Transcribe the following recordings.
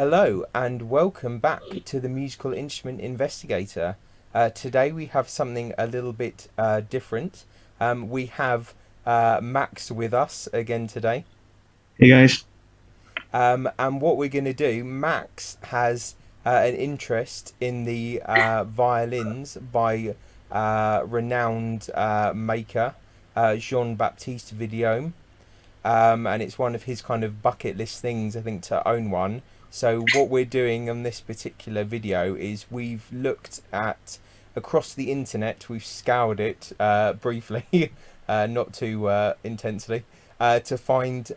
Hello and welcome back to the Musical Instrument Investigator. Today we have something a little bit different. We have Max with us again today. Hey guys. And what we're going to do, Max has an interest in the violins by renowned maker Jean-Baptiste Vuillaume. And it's one of his kind of bucket list things, I think, to own one. So what we're doing on this particular video is we've looked at across the internet, we've scoured it briefly, not too intensely, to find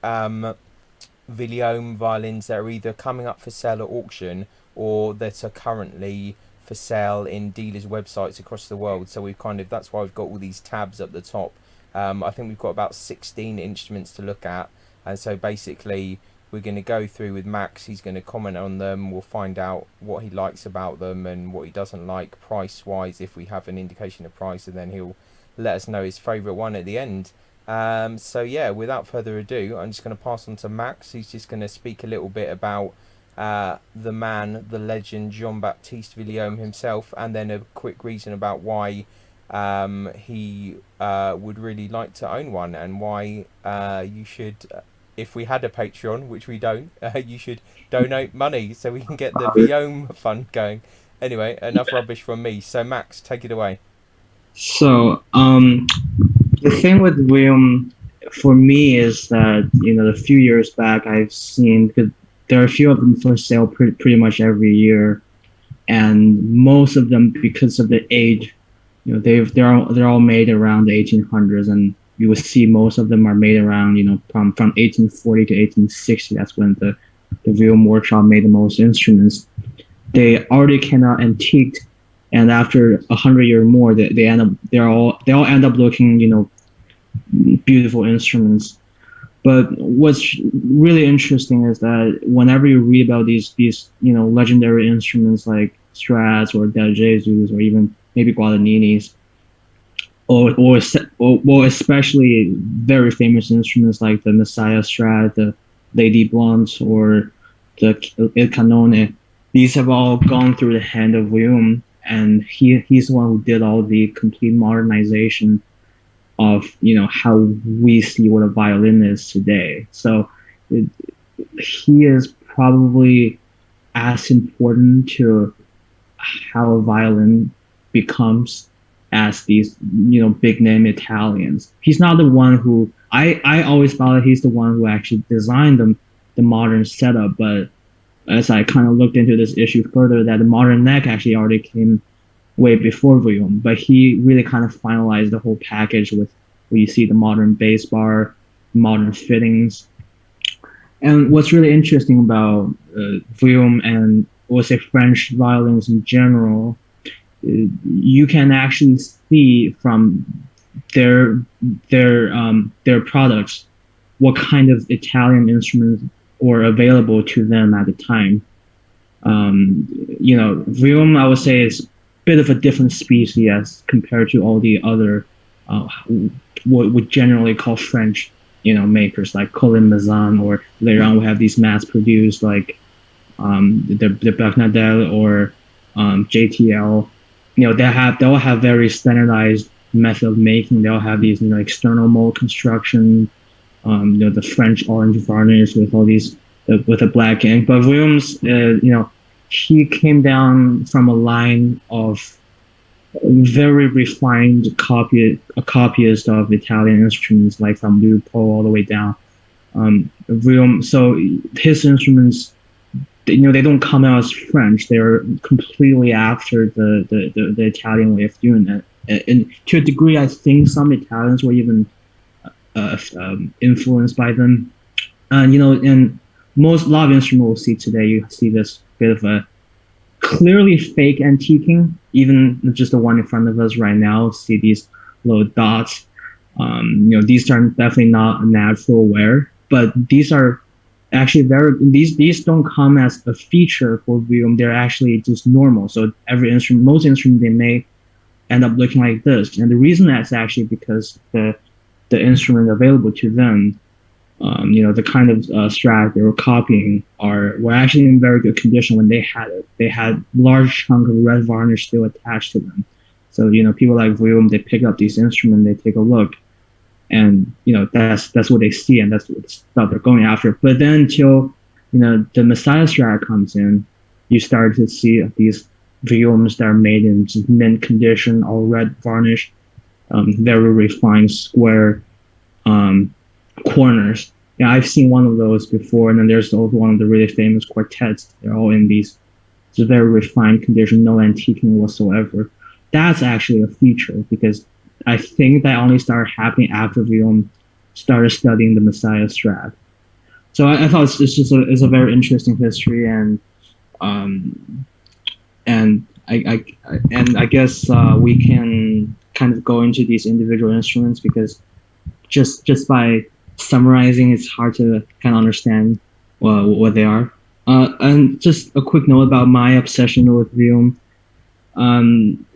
Vuillaume violins that are either coming up for sale at auction or that are currently for sale in dealers' websites across the world. So we've kind of, that's why we've got all these tabs up the top. I think we've got about 16 instruments to look at, and so basically we're going to go through with Max. He's going to comment on them. We'll find out what he likes about them and what he doesn't like price wise, if we have an indication of price, and then he'll let us know his favorite one at the end. So yeah, without further ado, I'm just going to pass on to Max. He's just going to speak a little bit about the man, the legend, Jean-Baptiste Vuillaume himself, and then a quick reason about why he would really like to own one, and why you should, if we had a Patreon, which we don't, you should donate money so we can get the Vuillaume fund going. Anyway, enough rubbish from me. So Max, take it away. So, the thing with Vuillaume for me is that, a few years back I've seen, because there are a few of them for sale pretty much every year, and most of them, because of the age, they're all made around the 1800s, and you will see most of them are made around, from 1840 to 1860. That's when the Vuillaume workshop made the most instruments. They already came out antiqued, and after 100 years or more, they all end up looking, beautiful instruments. But what's really interesting is that whenever you read about these legendary instruments like Strats or Del Jesus or even maybe Guadagnini's, or especially very famous instruments like the Messiah Strat, the Lady Blunt, or the Il Canone, these have all gone through the hand of Vuillaume, and he's the one who did all the complete modernization of how we see what a violin is today. So he is probably as important to how a violin becomes as these big name Italians. He's not the one who I always thought that he's the one who actually designed the modern setup, but as I kind of looked into this issue further, that the modern neck actually already came way before Vuillaume, but he really kind of finalized the whole package with where you see the modern bass bar, modern fittings. And what's really interesting about Vuillaume and, or say, French violins in general, you can actually see from their products what kind of Italian instruments were available to them at the time. Vuillaume, I would say, is a bit of a different species as compared to all the other what we generally call French, makers like Colin Mazan, or later on we have these mass-produced like the Bernadette or JTL. They all have very standardized method of making. They all have these external mold construction. The French orange varnish with all these with a black ink. But Vuillaume's, he came down from a line of very refined copyist of Italian instruments, like from Lupo all the way down. Vuillaume, so his instruments, they don't come out as French. They're completely after the Italian way of doing it. And to a degree, I think some Italians were even influenced by them. And in a lot of instruments we'll see today, you see this bit of a clearly fake antiquing. Even just the one in front of us right now, see these little dots. These are definitely not a natural wear, but these are actually these don't come as a feature for Vuillaume. They're actually just normal. So most instruments, they may end up looking like this, and the reason that's actually because the instrument available to them The kind of Strat they were copying were actually in very good condition when they had it. They had large chunk of red varnish still attached to them. So people like Vuillaume, they pick up these instruments, they take a look, and that's what they see, and that's what stuff they're going after. But then until the Messiah Strat comes in, you start to see these Vuillaumes that are made in just mint condition, all red varnish, very refined square corners. Yeah, I've seen one of those before, and then there's also one of the really famous quartets. They're all in these very refined condition, no antiquing whatsoever. That's actually a feature because I think that only started happening after Vuillaume started studying the Messiah Strat. So I thought it's a very interesting history, and I guess we can kind of go into these individual instruments because just by summarizing, it's hard to kind of understand what they are. And just a quick note about my obsession with Vuillaume. Um,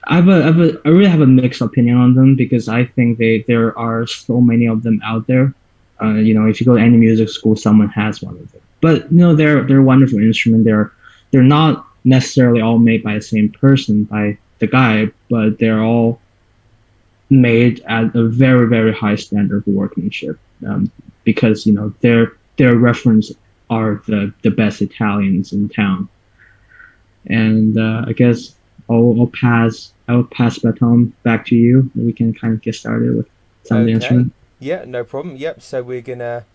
I really have a mixed opinion on them because I think there are so many of them out there. If you go to any music school, someone has one of them. But they're wonderful instruments. They're not necessarily all made by the same person, by the guy, but they're all made at a very, very high standard of workmanship, because their reference are the best Italians in town. And I guess I'll pass baton back to you. We can kind of get started with some of the instruments. Yeah, no problem. Yep. So we're gonna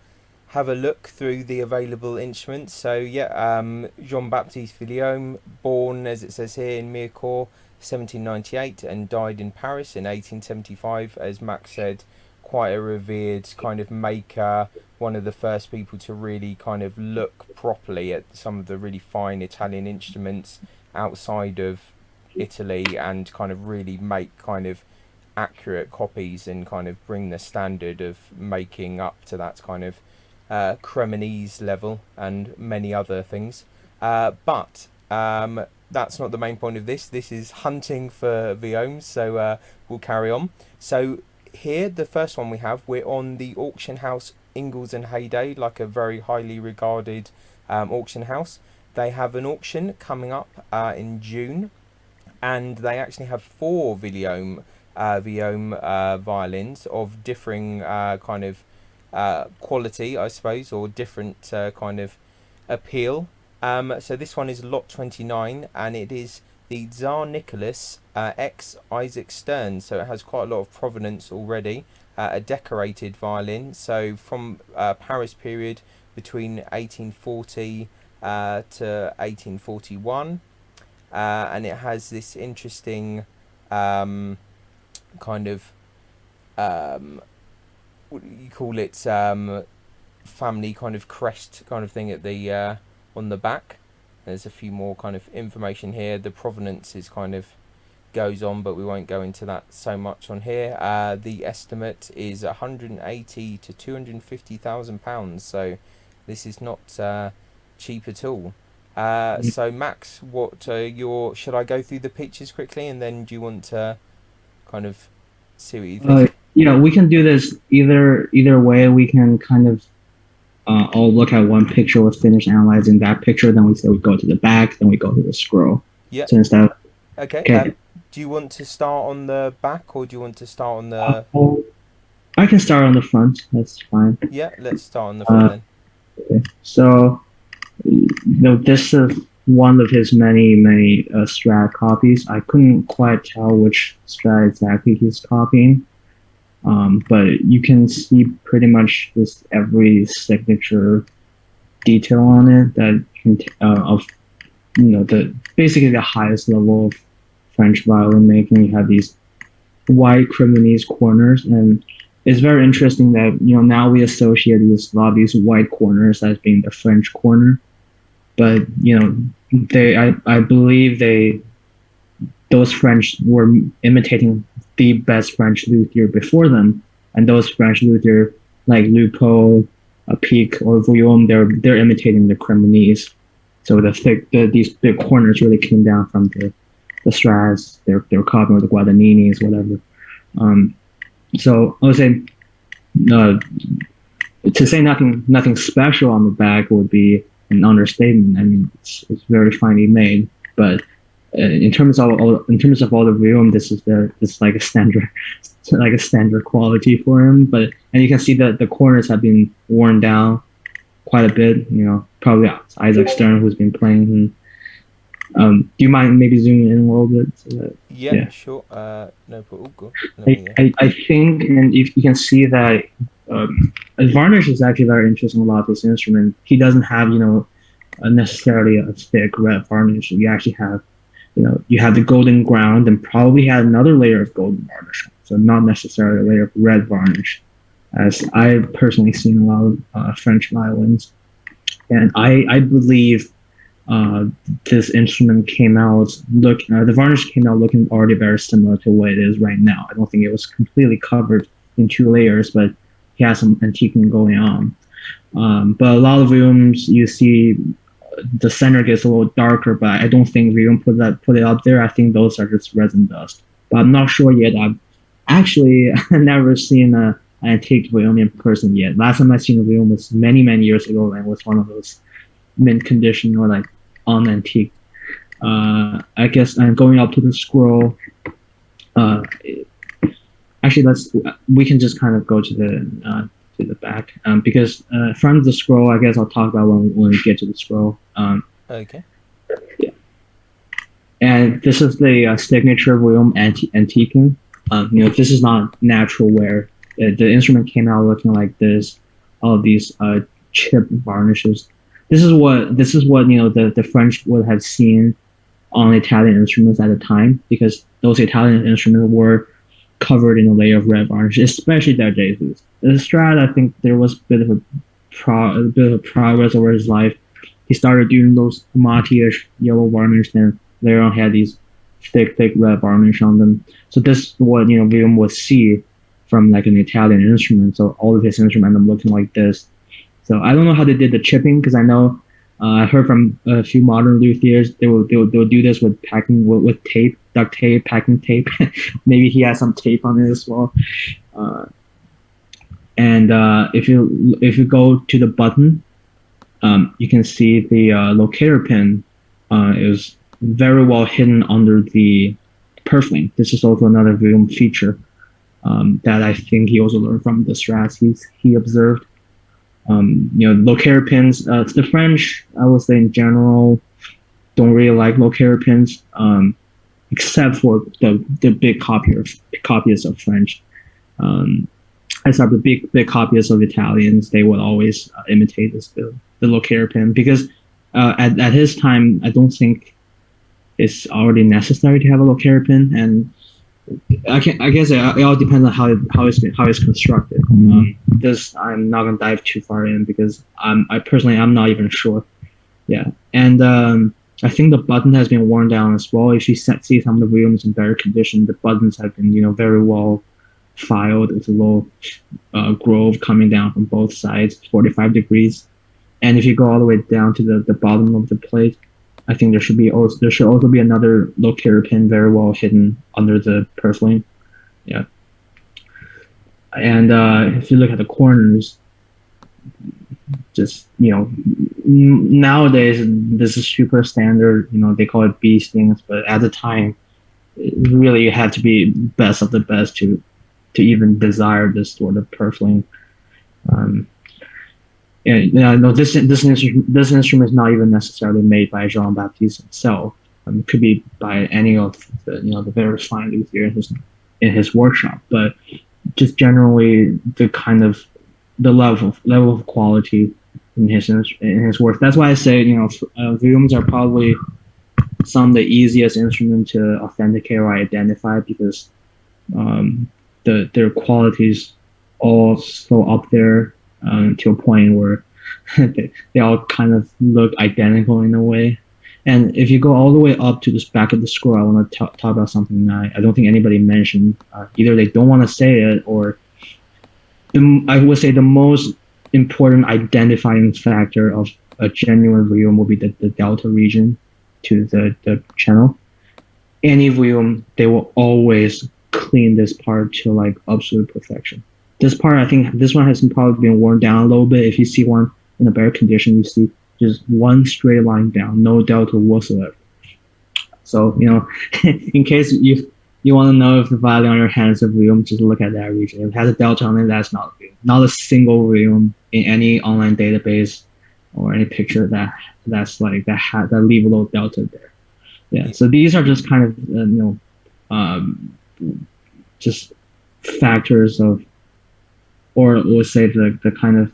have a look through the available instruments. So yeah, Jean-Baptiste Vuillaume, born as it says here in Mirecourt, 1798, and died in Paris in 1875. As Max said, quite a revered kind of maker, one of the first people to really kind of look properly at some of the really fine Italian instruments outside of Italy and kind of really make kind of accurate copies and kind of bring the standard of making up to that kind of Cremonese level and many other things. But that's not the main point of this. This is hunting for Vuillaume, so we'll carry on. So here, the first one we're on the auction house Ingalls and Hayday, like a very highly regarded auction house. They have an auction coming up in June, and they actually have 4 Vuillaume violins of differing kind of quality, I suppose, or different kind of appeal. So this one is lot 29, and it is the Tsar Nicholas X Isaac Stern. So it has quite a lot of provenance already. A decorated violin. So from Paris period between 1840 to 1841, and it has this interesting kind of what do you call it, family kind of crest kind of thing at the on the back. There's a few more kind of information here. The provenance is kind of goes on, but we won't go into that so much on here. The estimate is 180 to 250,000 pounds, so this is not cheap at all. So Max, what should I go through the pictures quickly, and then do you want to kind of see what you think? We can do this either way. We can kind of all look at one picture, we'll finish analyzing that picture, then we go to the back, then we go to the scroll. Yeah. So instead of, okay. Do you want to start on the back, or do you want to start on the... I can start on the front, that's fine. Yeah, let's start on the front then. Okay. So this is one of his many Strat copies. I couldn't quite tell which Strat exactly he's copying, but you can see pretty much just every signature detail on it that of basically the highest level of French violin making. You have these wide Cremonese corners, and it's very interesting that now we associate a lot of these white corners as being the French corner, but I believe those French were imitating the best French luthier before them, and those French luthier like Lupo, Pic, or Vuillaume, they're imitating the Cremonese. So these big corners really came down from the Strats. They're copying with the Guadagninis, whatever. So I would say uh, to say nothing special on the back would be an understatement. I mean, it's very finely made, but in terms of all the Vuillaume, this is like a standard like a standard quality for him. But and you can see that the corners have been worn down quite a bit. You know, probably Isaac Stern who's been playing. And, do you mind maybe zooming in a little bit? So that, Yeah, yeah, sure. No problem. Good. Let me. I think, and if you can see that Varnish is actually very interesting about this instrument. He doesn't have necessarily a thick red varnish. You actually have you have the golden ground and probably had another layer of golden varnish. So not necessarily a layer of red varnish, as I've personally seen a lot of French violins, and I believe uh, this instrument came out the varnish came out looking already very similar to what it is right now. I don't think it was completely covered in two layers, but he has some antiquing going on. But a lot of Vuillaumes, you see the center gets a little darker, but I don't think Vuillaume put it up there. I think those are just resin dust. But I'm not sure yet. I've actually never seen an antique Vuillaume in person yet. Last time I seen a Vuillaume was many years ago, and it was one of those mint condition or like on antique. I guess I'm going up to the scroll. Uh, Actually, we can just kind of go to the back because from the scroll, I guess I'll talk about when we get to the scroll. Okay. Yeah, and this is the signature Vuillaume antiquing. This is not natural wear. The instrument came out looking like this. All of these chip varnishes. This is what the French would have seen on Italian instruments at the time, because those Italian instruments were covered in a layer of red varnish, especially their Jesus. The Strat, I think there was a bit of progress over his life. He started doing those mate-ish yellow varnish, and later on had these thick red varnish on them. So this is what Vuillaume would see from like an Italian instrument. So all of his instruments end up looking like this. So I don't know how they did the chipping, because I know I heard from a few modern luthiers they will do this with packing with tape, duct tape, packing tape. Maybe he has some tape on it as well. And if you go to the button, you can see the locator pin is very well hidden under the purfling. This is also another Vuillaume feature that I think he also learned from the Strats he observed. Locator pins. The French, I would say in general, don't really like locator pins, except for the big copyists of French. Except the big copyists of Italians, they would always imitate the locator pin, because at his time, I don't think it's already necessary to have a locator pin, and I guess it all depends on how it's constructed. This I'm not gonna dive too far in, because I personally I'm not even sure. Yeah, and I think the button has been worn down as well. If you see some of the Vuillaumes in better condition, the buttons have been very well filed. It's a little groove coming down from both sides, 45 degrees. And if you go all the way down to the bottom of the plate, I think there should also be another locator pin very well hidden under the purfling. Yeah. And if you look at the corners, just nowadays this is super standard. They call it bee stings, but at the time, really you had to be best of the best to even desire this sort of purfling. No, this instrument is not even necessarily made by Jean-Baptiste himself. It could be by any of the very fine luthier in his workshop, but just generally the level of quality in his work. That's why I say Vuillaumes are probably some of the easiest instruments to authenticate or identify, because their qualities all so up there. To a point where they all kind of look identical in a way. And if you go all the way up to this back of the scroll, I want to talk about something I don't think anybody mentioned. Either they don't want to say it, or I would say the most important identifying factor of a genuine Vuillaume will be the delta region to the channel. Any Vuillaume, they will always clean this part to like absolute perfection. This part, I think this one has probably been worn down a little bit. If you see one in a better condition, you see just one straight line down, no delta whatsoever. So, in case you want to know if the violin on your hand is a Vuillaume, just look at that region. If it has a delta on it, that's not a Vuillaume. Not a single Vuillaume in any online database or any picture that's like that leave a little delta there. Yeah. So these are just kind of just factors of, or we'll say the kind of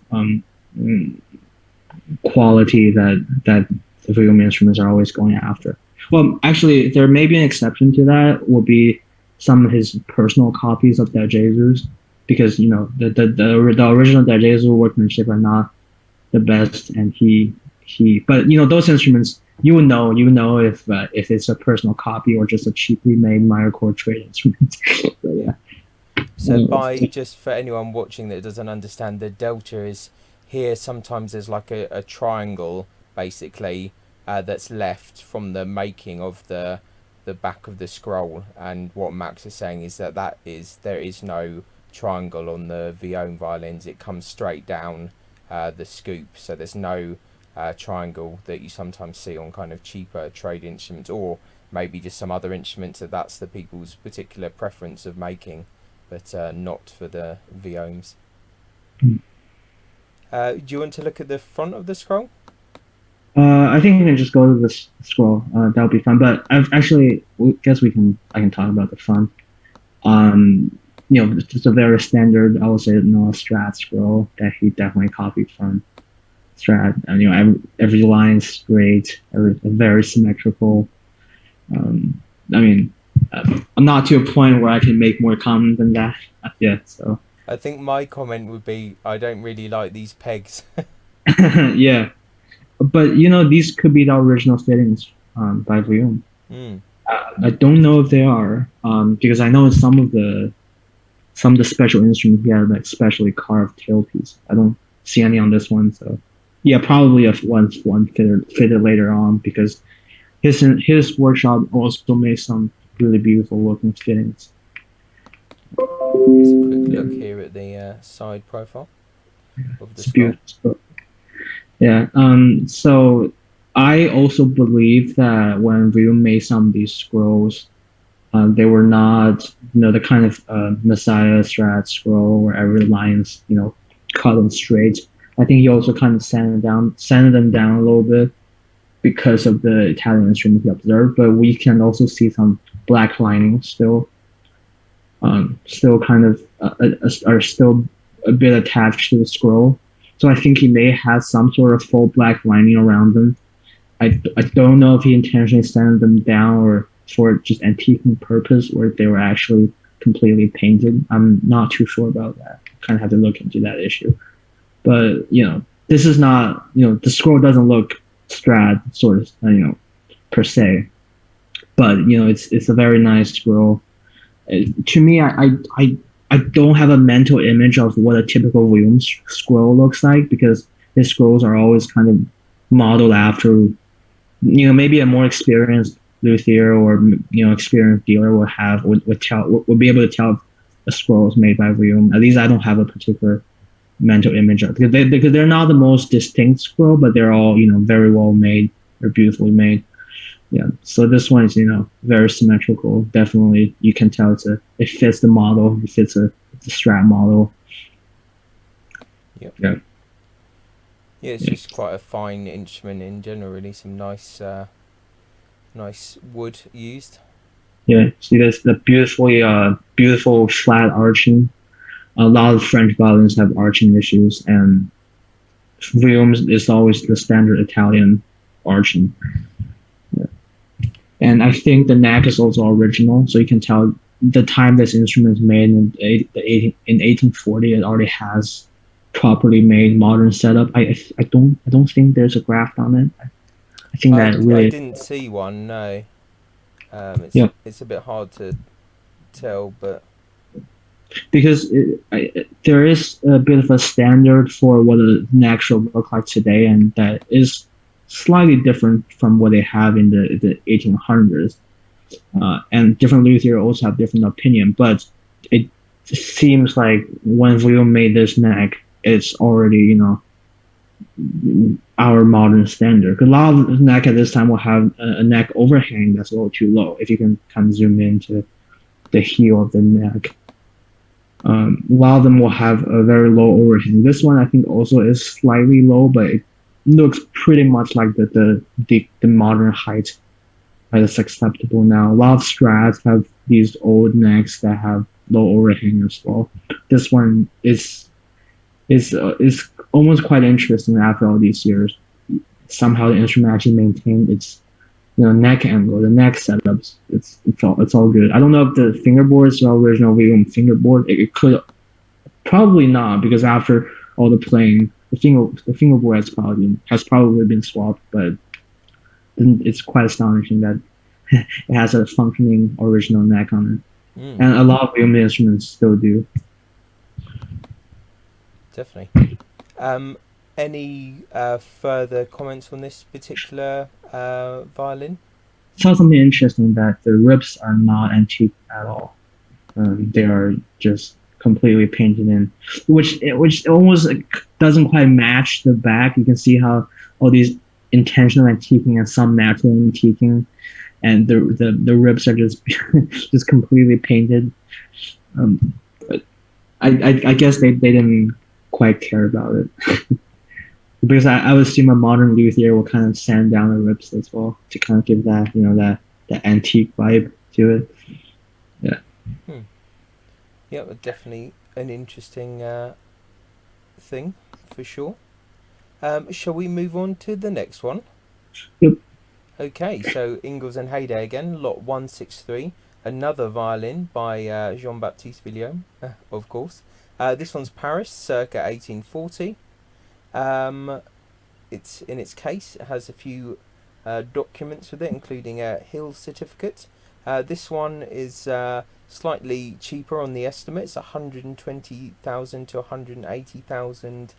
quality that the Vuillaume instruments are always going after. Well, actually, there may be an exception to that. Will be some of his personal copies of the Jesus, because the original the Jesus workmanship are not the best, and but those instruments you would know if it's a personal copy or just a cheaply made minor chord trade instrument. So, yeah. So just for anyone watching that doesn't understand, the delta is here. Sometimes there's like a triangle basically that's left from the making of the back of the scroll, and what Max is saying is that there is no triangle on the Vuillaume violins. It comes straight down the scoop, so there's no triangle that you sometimes see on kind of cheaper trade instruments, or maybe just some other instruments that's the people's particular preference of making, but not for the Vuillaumes. Do you want to look at the front of the scroll? I think we can just go to the scroll. That would be fun. But I guess I can talk about the front. Just a very standard, I would say, Strat scroll that he definitely copied from Strat. And every line is straight, very symmetrical. I'm not to a point where I can make more comment than that yet. So I think my comment would be, I don't really like these pegs. Yeah. But these could be the original fittings by Vuillaume. I don't know if they are, because I know some of the special instruments he had like specially carved tailpiece. I don't see any on this one, so yeah, probably one fitted later on, because his workshop also made some really beautiful looking fittings. Let's a quick look here at the side profile of the scroll. Beautiful. Yeah. So I also believe that when Vuillaume made some of these scrolls, they were not, the kind of Messiah Strat scroll where every line's, cut and straight. I think he also kind of sanded them down a little bit because of the Italian instrument he observed. But we can also see some black lining still kind of are still a bit attached to the scroll. So I think he may have some sort of full black lining around them. I don't know if he intentionally sanded them down or for just antiquing purpose, or if they were actually completely painted. I'm not too sure about that. Kind of have to look into that issue. But this is not, the scroll doesn't look Strat sort of, per se. But it's a very nice scroll. To me, I don't have a mental image of what a typical Vuillaume scroll looks like, because his scrolls are always kind of modeled after, maybe a more experienced luthier or experienced dealer would be able to tell if a scroll is made by Vuillaume. At least I don't have a particular mental image of, because they're not the most distinct scroll, but they're all very well made. They're beautifully made. Yeah, so this one is very symmetrical. Definitely, you can tell it fits the model. It fits the Strat model. Yep. Yeah. Yeah, it's just quite a fine instrument in general. Really, some nice wood used. Yeah, see, there's the beautiful flat arching. A lot of French violins have arching issues, and Vuillaume's is always the standard Italian arching. And I think the neck is also original, so you can tell the time this instrument is made in 1840. It already has properly made modern setup. I don't think there's a graft on it. I think that really. I didn't see one. No. It's a bit hard to tell, but because there is a bit of a standard for what a neck should look like today, and that is slightly different from what they have in the 1800s. And different luthiers also have different opinion, but seems like when Vuillaume made this neck, it's already, our modern standard. 'Cause a lot of neck at this time will have a neck overhang that's a little too low. If you can kind of zoom into the heel of the neck, a lot of them will have a very low overhang. This one I think also is slightly low, but it looks pretty much like the modern height that's acceptable now. A lot of Strats have these old necks that have low overhang as well. This one is almost quite interesting after all these years. Somehow the instrument actually maintained its neck angle, the neck setups. It's all good. I don't know if the fingerboard is the original Vuillaume fingerboard. It could probably not, because after all the playing, the fingerboard has probably been swapped. But it's quite astonishing that it has a functioning original neck on it, and a lot of Vuillaume instruments still do. Definitely. Any further comments on this particular violin? I saw something interesting, that the ribs are not antique at all. They are just completely painted in, which almost doesn't quite match the back. You can see how all these intentional antiquing and some natural antiquing, and the ribs are just just completely painted. But I guess they didn't quite care about it. Because I would assume a modern luthier will kind of sand down the ribs as well to kind of give that that antique vibe to it. Yeah. Yeah, definitely an interesting thing for sure. Shall we move on to the next one? Yep. Okay, so Ingalls and Hayday again, lot 163, another violin by Jean-Baptiste Vuillaume, of course. This one's Paris, circa 1840. It's in its case. It has a few documents with it, including a Hill certificate. This one is slightly cheaper on the estimates, 120,000 to 180,000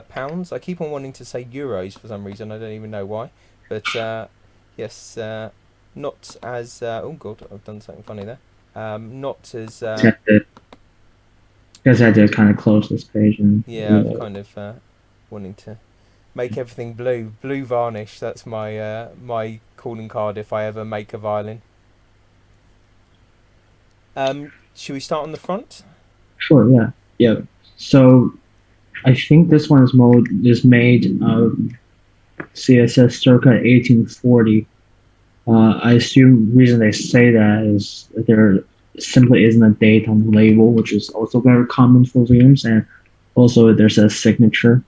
pounds. I keep on wanting to say euros for some reason. I don't even know why, but yes, not as. Oh god, I've done something funny there. Not as. Guys had to kind of close this page and I've kind of wanting to make everything blue varnish. That's my calling card if I ever make a violin. Should we start on the front? Sure. Yeah. So I think this one is made CSS circa 1840. I assume the reason they say that is that there simply isn't a date on the label, which is also very common for Vuillaumes, and also there's a signature.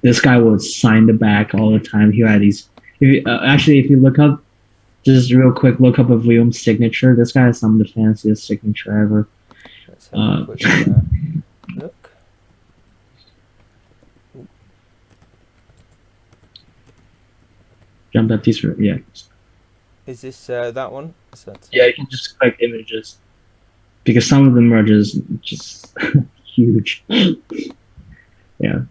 This guy would sign the back all the time. He had these. If you look up, just real quick, look up a Vuillaume signature. This guy has some of the fanciest signature ever. Let's have a quick look. Jean-Baptiste, yeah. Is this that one? Yeah, you can just click images, because some of them are just huge. Yeah.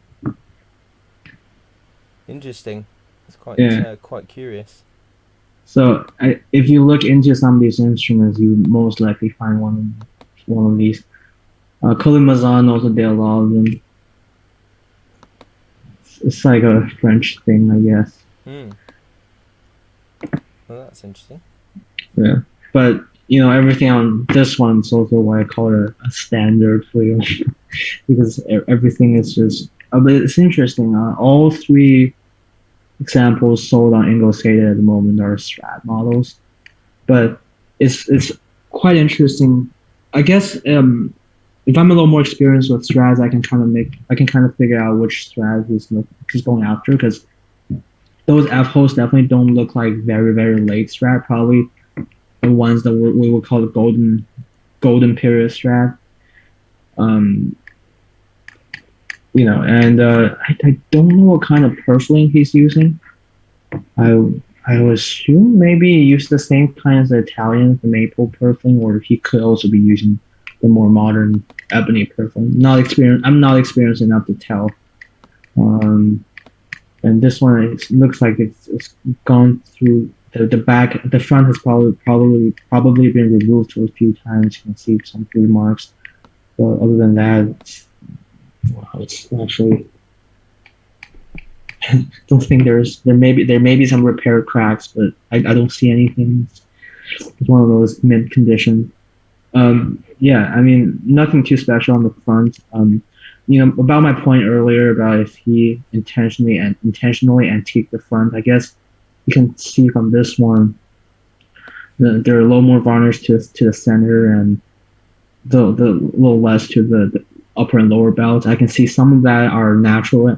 Interesting. It's quite curious. So if you look into some of these instruments, you most likely find one of these. Colimazan also did a lot of them. It's like a French thing, I guess. Well, that's interesting. Yeah, but everything on this one is also why I call it a standard for you, because everything is just. But it's interesting. All three examples sold on Ingalls Hayday at the moment are Strat models, but it's quite interesting. I guess if I'm a little more experienced with Strats, I can kind of figure out which Strat he's going after, because those F-holes definitely don't look like very, very late Strat. Probably the ones that we would call the golden period Strat. And I don't know what kind of purfling he's using. I would assume maybe he used the same kind as the Italian, the maple purfling, or he could also be using the more modern ebony purfling. I'm not experienced enough to tell. And this one, it looks like it's gone through the back. The front has probably been removed a few times. You can see some blue marks. So other than that, wow, it's actually don't think there may be some repair cracks, but I don't see anything. It's one of those mint condition. Yeah, I mean nothing too special on the front. About my point earlier about if he intentionally antique the front. I guess you can see from this one, there are a little more varnish to the center and the little less to the upper and lower belts. I can see some of that are natural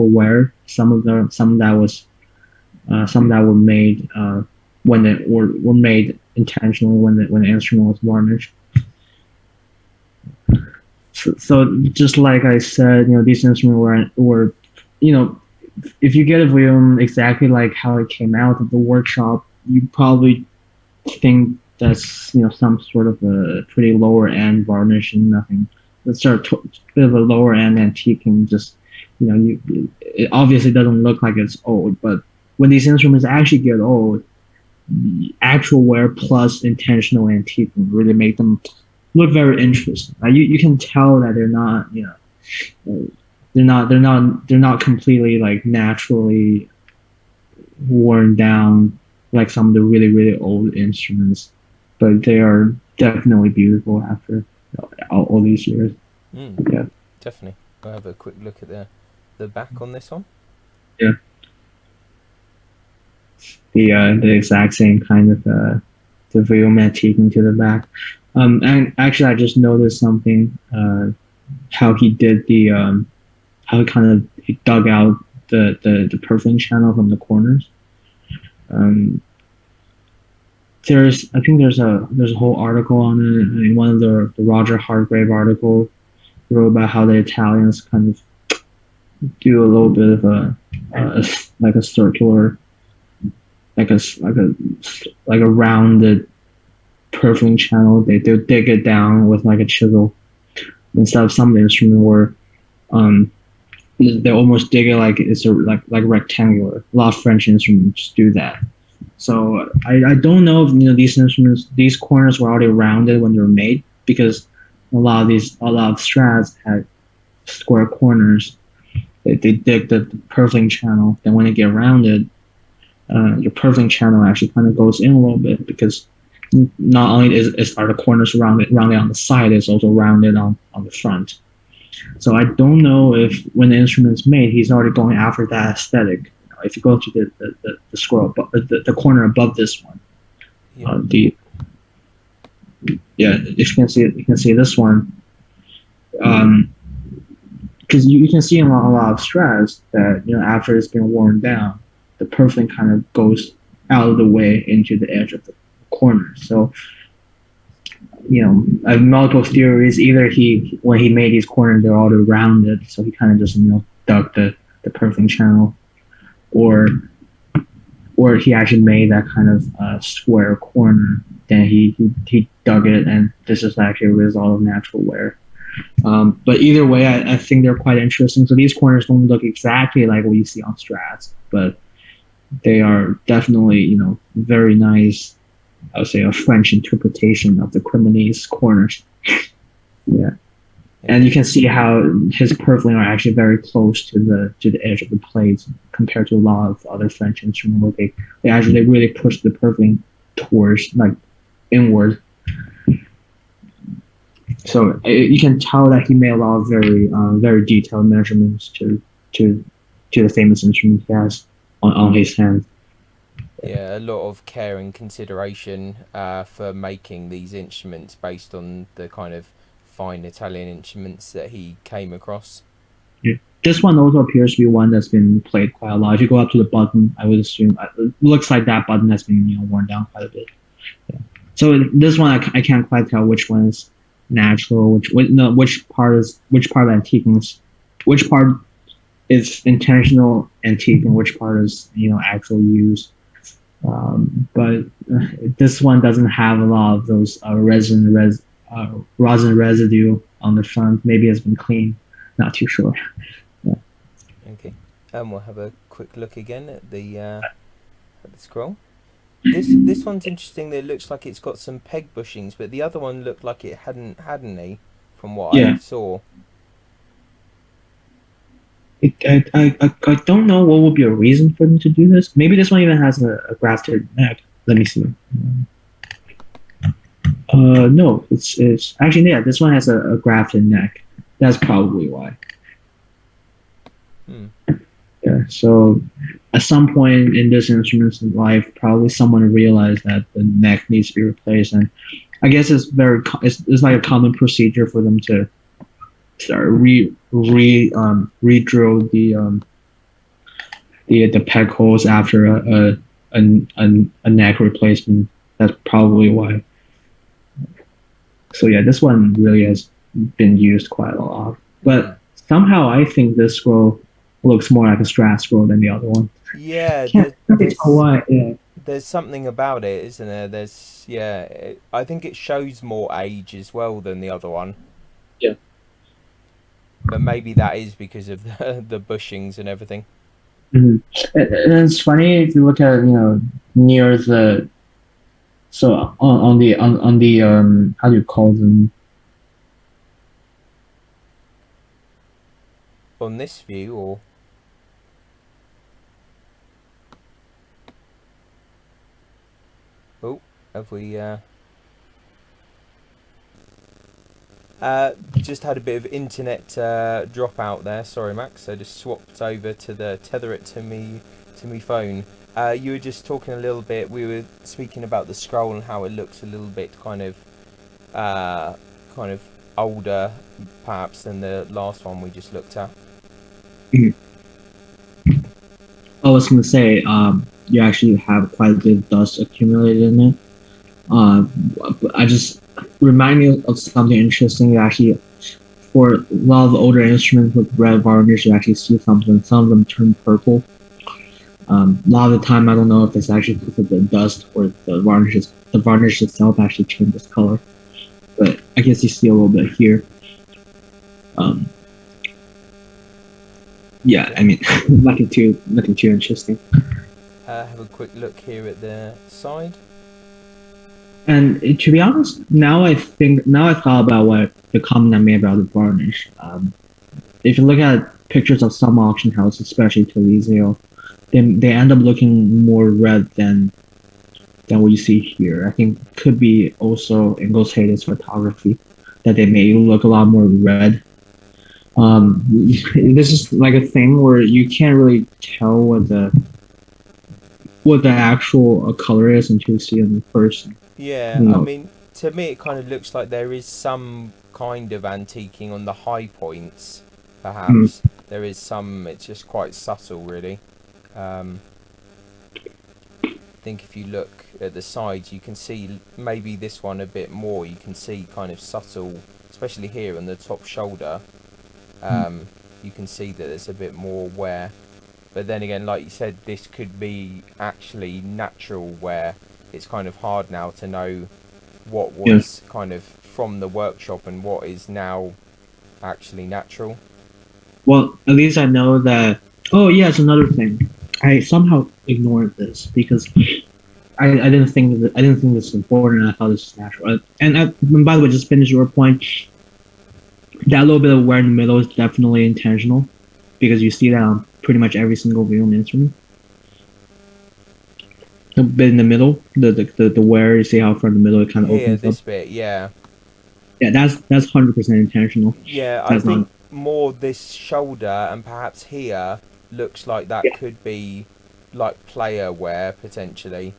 wear. Some that were made when they were made intentionally when the instrument was varnished. So just like I said, these instruments were if you get a Vuillaume exactly like how it came out of the workshop, you probably think that's some sort of a pretty lower end varnish and nothing. It's sort of bit of a lower end antique and just it obviously doesn't look like it's old, but when these instruments actually get old, actual wear plus intentional antiquing really make them look very interesting. You can tell that they're not completely like naturally worn down like some of the really really old instruments, but they are definitely beautiful after all these years. Yeah, Definitely. I'll have a quick look at the back on this one. yeah. The exact same kind of the Vuillaume antiquing to the back. And actually, I just noticed something. How he did how he dug out the purfling channel from the corners. I think there's a whole article on it. I mean, one of the Roger Hargrave article wrote about how the Italians kind of do a little bit of like a circular, like a rounded purfling channel. They dig it down with like a chisel instead of some instrument where they almost dig it like it's like rectangular. A lot of French instruments do that. So I don't know if these corners were already rounded when they were made, because a lot of Strats had square corners. They dig the purfling channel. Then when they get rounded, your purfling channel actually kind of goes in a little bit, because not only are the corners rounded on the side, it's also rounded on the front. So I don't know if when the instrument's made, he's already going after that aesthetic. If you go to the scroll, the corner above this one, if you can see this one, because you can see in a lot of Strats that after it's been worn down, the purfling kind of goes out of the way into the edge of the corner. So I have multiple theories. Either when he made these corners, they're all rounded, so he kind of just dug the purfling channel, or he actually made that kind of square corner. Then he dug it, and this is actually a result of natural wear. But either way, I think they're quite interesting. So these corners don't look exactly like what you see on Strats, but they are definitely very nice. I would say a French interpretation of the Cremonese corners. Yeah, and you can see how his purfling are actually very close to the edge of the plates compared to a lot of other French instruments where they actually really push the purfling towards like inward. So you can tell that he made a lot of very detailed measurements to the famous instrument he has on his hand. Yeah, a lot of care and consideration for making these instruments based on the kind of fine Italian instruments that he came across. Yeah. This one also appears to be one that's been played quite a lot. If you go up to the button, I would assume it looks like that button has been worn down quite a bit. Yeah. So this one I can't quite tell which one is natural, which part of antiquing which part is intentional antique and which part is actual use. But this one doesn't have a lot of those rosin residue on the front. Maybe it's been cleaned. Not too sure. Yeah. Okay, we'll have a quick look again at the scroll. This one's interesting. That it looks like it's got some peg bushings, but the other one looked like it hadn't had any from what I Yeah. saw. I don't know what would be a reason for them to do this. Maybe this one even has a grafted neck. Let me see. No, it's actually, yeah. This one has a grafted neck. That's probably why. Hmm. Yeah. So at some point in this instrument's life, probably someone realized that the neck needs to be replaced, and I guess it's like a common procedure for them to start re-drill the peg holes after a neck replacement. That's probably why. So yeah, this one really has been used quite a lot. But somehow I think this scroll looks more like a Strat scroll than the other one. Yeah, Can't really tell why. Yeah. there's something about it, isn't there? I think it shows more age as well than the other one. Yeah. But maybe that is because of the bushings and everything. Mm-hmm. And it's funny if you look at near the on the how do you call them? On this view, or oh, have we just had a bit of internet dropout there. Sorry, Max. I just swapped over to the tether it to me phone. You were just talking a little bit. We were speaking about the scroll and how it looks a little bit kind of older, perhaps, than the last one we just looked at. I was gonna say, you actually have quite a bit of dust accumulated in it. I just remind me of something interesting. You actually, for a lot of the older instruments with red varnish, you actually see something. Some of them turn purple. A lot of the time, I don't know if it's actually because of the dust or the varnish itself actually changes color. But I guess you see a little bit here. Yeah, I mean, nothing too interesting. Have a quick look here at the side. And to be honest, now I thought about what the comment I made about the varnish. If you look at pictures of some auction houses, especially Telesio, they end up looking more red than what you see here. I think could be also Ingalls Hayden's photography that they may look a lot more red. This is like a thing where you can't really tell what the actual color is until you see it in person. Yeah, I mean, to me it kind of looks like there is some kind of antiquing on the high points, perhaps. There is some, it's just quite subtle, really. I think if you look at the sides, you can see maybe this one a bit more. You can see kind of subtle, especially here on the top shoulder. You can see that there's a bit more wear. But then again, like you said, this could be actually natural wear. It's kind of hard now to know what was kind of from the workshop and what is now actually natural. Well, at least I know that. Oh yeah, it's another thing. I somehow ignored this because I didn't think this was important. I thought this was natural. And by the way, just finish your point. That little bit of wear in the middle is definitely intentional because you see that on pretty much every single Vuillaume instrument. A bit in the middle, the wear, you see how from the middle it kind of opens this up. bit, yeah. Yeah, that's 100% intentional. Yeah, I think more this shoulder and perhaps here looks like that could be like player wear potentially,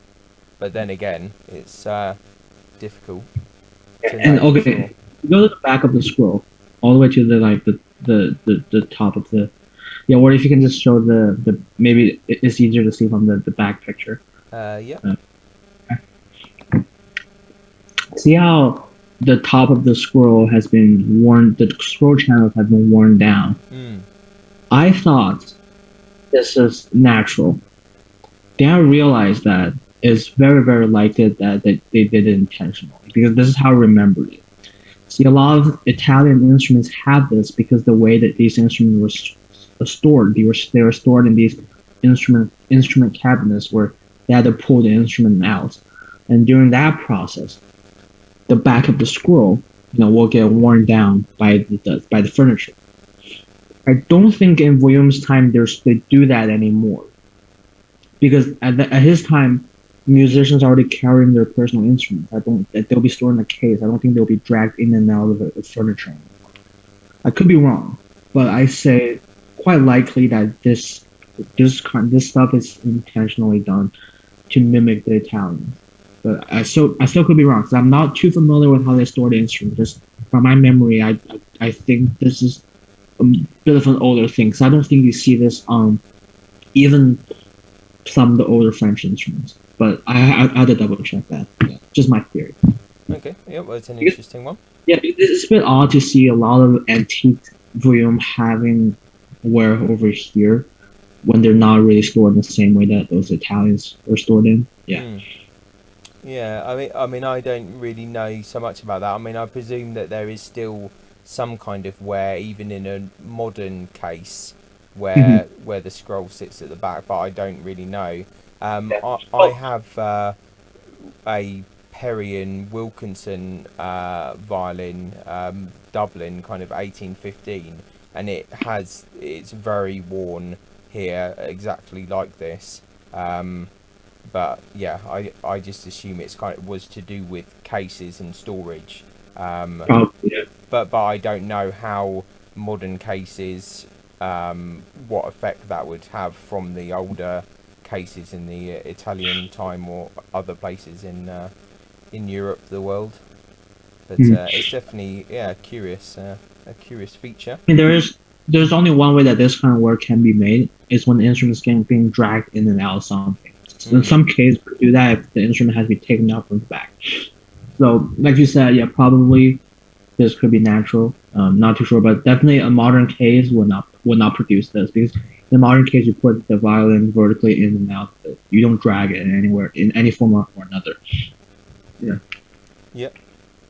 but then again, it's difficult. And okay, go to the back of the scroll, all the way to the top of the. Yeah, or if you can just show the maybe it's easier to see from the back picture. Yeah. See how the top of the scroll has been worn, the scroll channels have been worn down. I thought this is natural. Then I realized that it's very, very likely that they did it intentionally because this is how I remembered it. See, a lot of Italian instruments have this because the way that these instruments were stored, they were stored in these instrument cabinets where they had to pull the instrument out. And during that process, the back of the scroll will get worn down by the furniture. I don't think in Vuillaume's time they do that anymore, because at his time, musicians are already carrying their personal instruments. I don't that they'll be stored in a case. I don't think they'll be dragged in and out of the furniture anymore. I could be wrong, but I say quite likely that this stuff is intentionally done to mimic the Italians. But I still could be wrong because I'm not too familiar with how they store the instrument. Just from my memory, I think this is a bit of an older thing. So I don't think you see this on even some of the older French instruments. But I had to double check that. Yeah, just my theory. Okay, yeah, well, it's an interesting one. Yeah, it's a bit odd to see a lot of antique Vuillaume having wear over here when they're not really stored in the same way that those Italians were stored in. Yeah. Yeah, I mean, I don't really know so much about that. I mean, I presume that there is still some kind of wear, even in a modern case, where the scroll sits at the back, but I don't really know. I have a Perrion Wilkinson violin, Dublin, kind of 1815, and it's very worn here, exactly like this. But yeah, I just assume it's was to do with cases and storage. Yeah. But I don't know how modern cases, what effect that would have from the older cases in the Italian time or other places in Europe, the world. But it's definitely a curious feature. I mean, there's only one way that this kind of work can be made is when the instrument's being dragged in and out of something. So in some cases, we do that if the instrument has to be taken out from the back. So, like you said, yeah, probably this could be natural. Not too sure, but definitely a modern case would not produce this because in a modern case you put the violin vertically in and out. You don't drag it anywhere in any form or another. Yeah. Yep.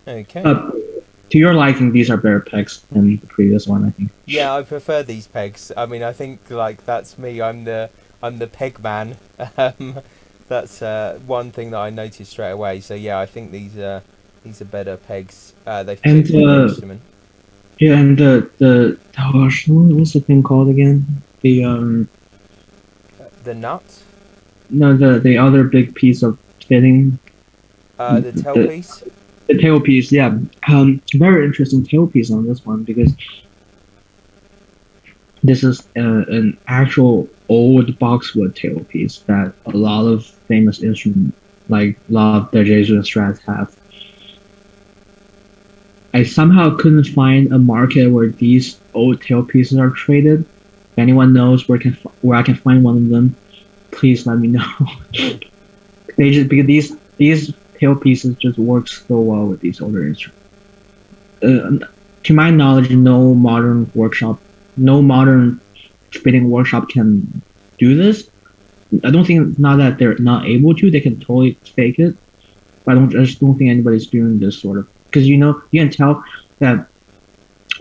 Okay. To your liking, these are better pegs than the previous one, I think. Yeah, I prefer these pegs. I mean, I think like that's me. I'm the peg man. That's one thing that I noticed straight away. So yeah, I think these are better pegs. They fit the instrument. Yeah, and what's the thing called again? The nut. No, the other big piece of fitting. The tailpiece. The tailpiece, yeah. Very interesting tailpiece on this one because this is an actual old boxwood tailpiece that a lot of famous instruments, like a lot of the Jesuit strats, have. I somehow couldn't find a market where these old tailpieces are traded. If anyone knows where I can find one of them, please let me know. Because these tailpieces just work so well with these older instruments. To my knowledge, no modern fitting workshop can do this. I don't think not that they're not able to; they can totally fake it. But I just don't think anybody's doing this sort of because you can tell that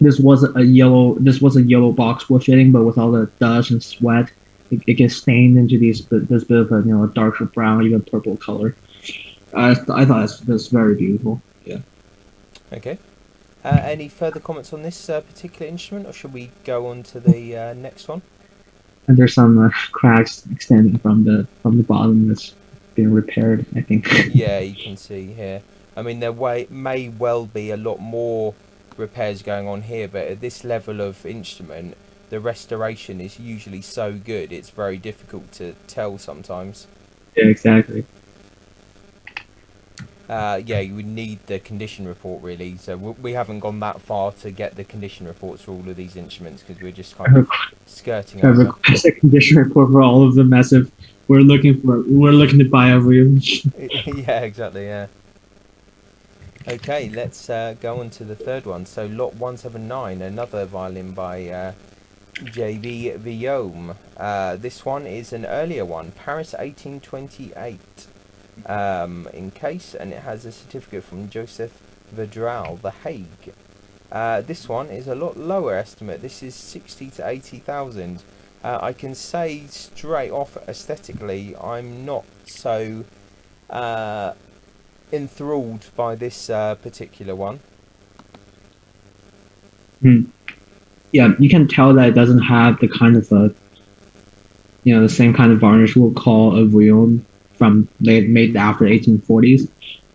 this was a yellow boxwood fitting, but with all the dust and sweat, it gets stained into this bit of a darker brown, even purple color. I thought that's very beautiful. Yeah. Okay. Any further comments on this particular instrument, or should we go on to the next one? And there's some cracks extending from the bottom that's being repaired, I think. Yeah, you can see here. I mean, there may well be a lot more repairs going on here, but at this level of instrument, the restoration is usually so good, it's very difficult to tell sometimes. Yeah, exactly. Yeah, you would need the condition report really. So we haven't gone that far to get the condition reports for all of these instruments because we're just kind of skirting over. I request a condition report for all of them as if we're looking to buy a room. Yeah, exactly. Yeah. Okay, let's go on to the third one. So lot 179, another violin by J.B. Vuillaume. This one is an earlier one, Paris 1828. In case, and it has a certificate from Joseph Vedral, The Hague. This one is a lot lower estimate. This is 60 to 80,000. I can say straight off aesthetically, I'm not so enthralled by this particular one. Mhm. Yeah, you can tell that it doesn't have the kind of the same kind of varnish we'll call a Vuillaume from made after 1840s.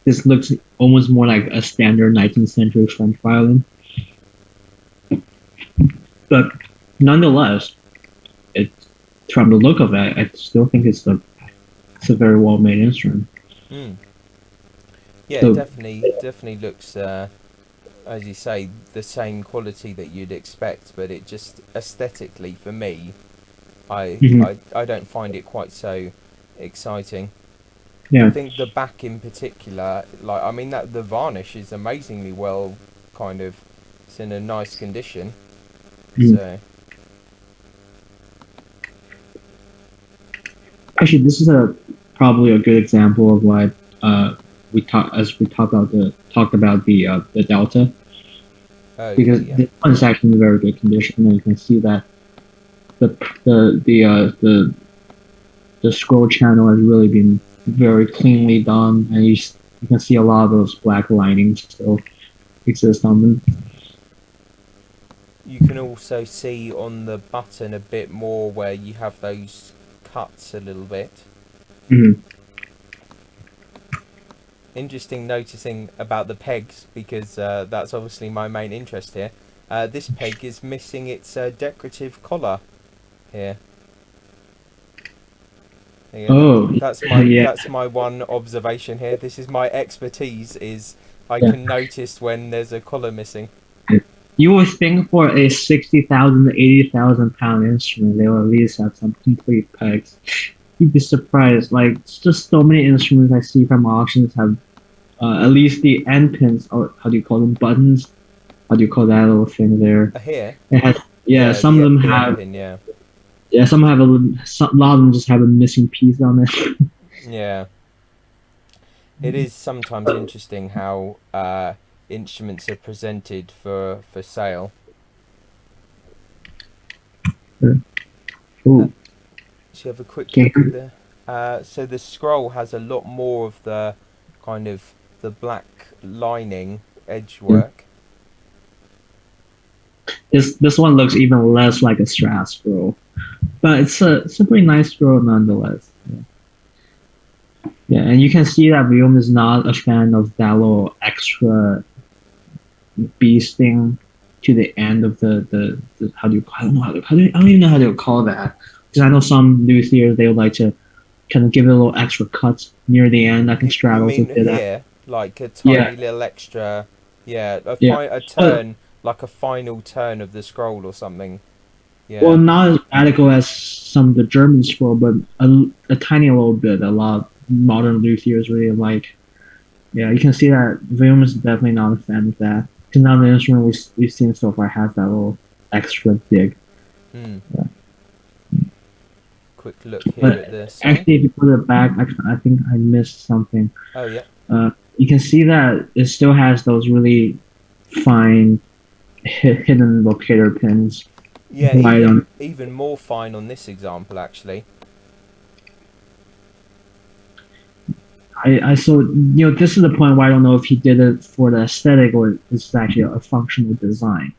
This looks almost more like a standard 19th century French violin, but nonetheless, it from the look of it, I still think it's a very well made instrument. Mm. Yeah, it So definitely looks, as you say, the same quality that you'd expect, but it just aesthetically for me, mhm, I don't find it quite so exciting. I yeah, think the back in particular, like I mean that the varnish is amazingly well, kind of, it's in a nice condition. mhm. So Actually, this is a probably a good example of what we talked about the delta, okay, because yeah, this one is actually in very good condition, and you can see that the the scroll channel has really been very cleanly done, and you can see a lot of those black linings still exist on them. you can also see on the button a bit more where you have those cuts a little bit. Mhm. Interesting noticing about the pegs because that's obviously my main interest here. This peg is missing its decorative collar here. Yeah, Oh, yeah, that's my one observation here. This is my expertise. Is I yeah. can notice when there's a collar missing. You would think for a 60,000 to 80,000 pound instrument, they will at least have some complete pegs. You'd be surprised. Like, it's just so many instruments I see from auctions have at least the end pins, or how do you call them, buttons? How do you call that little thing there? Here, It has, yeah, yeah, some of them the end have, pin, yeah, yeah, some have a lot of them just have a missing piece on it. yeah. It is sometimes interesting how instruments are presented for sale. Uh, Ooh, so you have a quick okay. look at the. So the scroll has a lot more of the kind of the black lining edge Yeah. work. This one looks even less like a Strat scroll, but it's a pretty nice scroll nonetheless. Yeah. Yeah, and you can see that Vuillaume is not a fan of that little extra beast thing to the end of the how do you I don't know how do you, I don't even know how to call that, because I know some luthiers they would like to kind of give it a little extra cut near the end. I think You Strat also mean did that. here, like a Yeah, tiny little extra, yeah, yeah. a But turn, like a final turn of the scroll or something. well, Yeah. not as radical as some of the German scroll, but a tiny little bit. A lot of modern luthiers really like. Yeah, you can see that Vuillaume is definitely not a fan of that. Because now the instrument we've seen so far has that little extra dig. Hmm. Yeah. Quick look here But at the side. actually, if you put it back, I think I missed something. Oh yeah. You can see that it still has those really fine hidden locator pins Yeah, right on. even more fine on this example actually. I so this is the point where I don't know if he did it for the aesthetic or it's actually a functional design.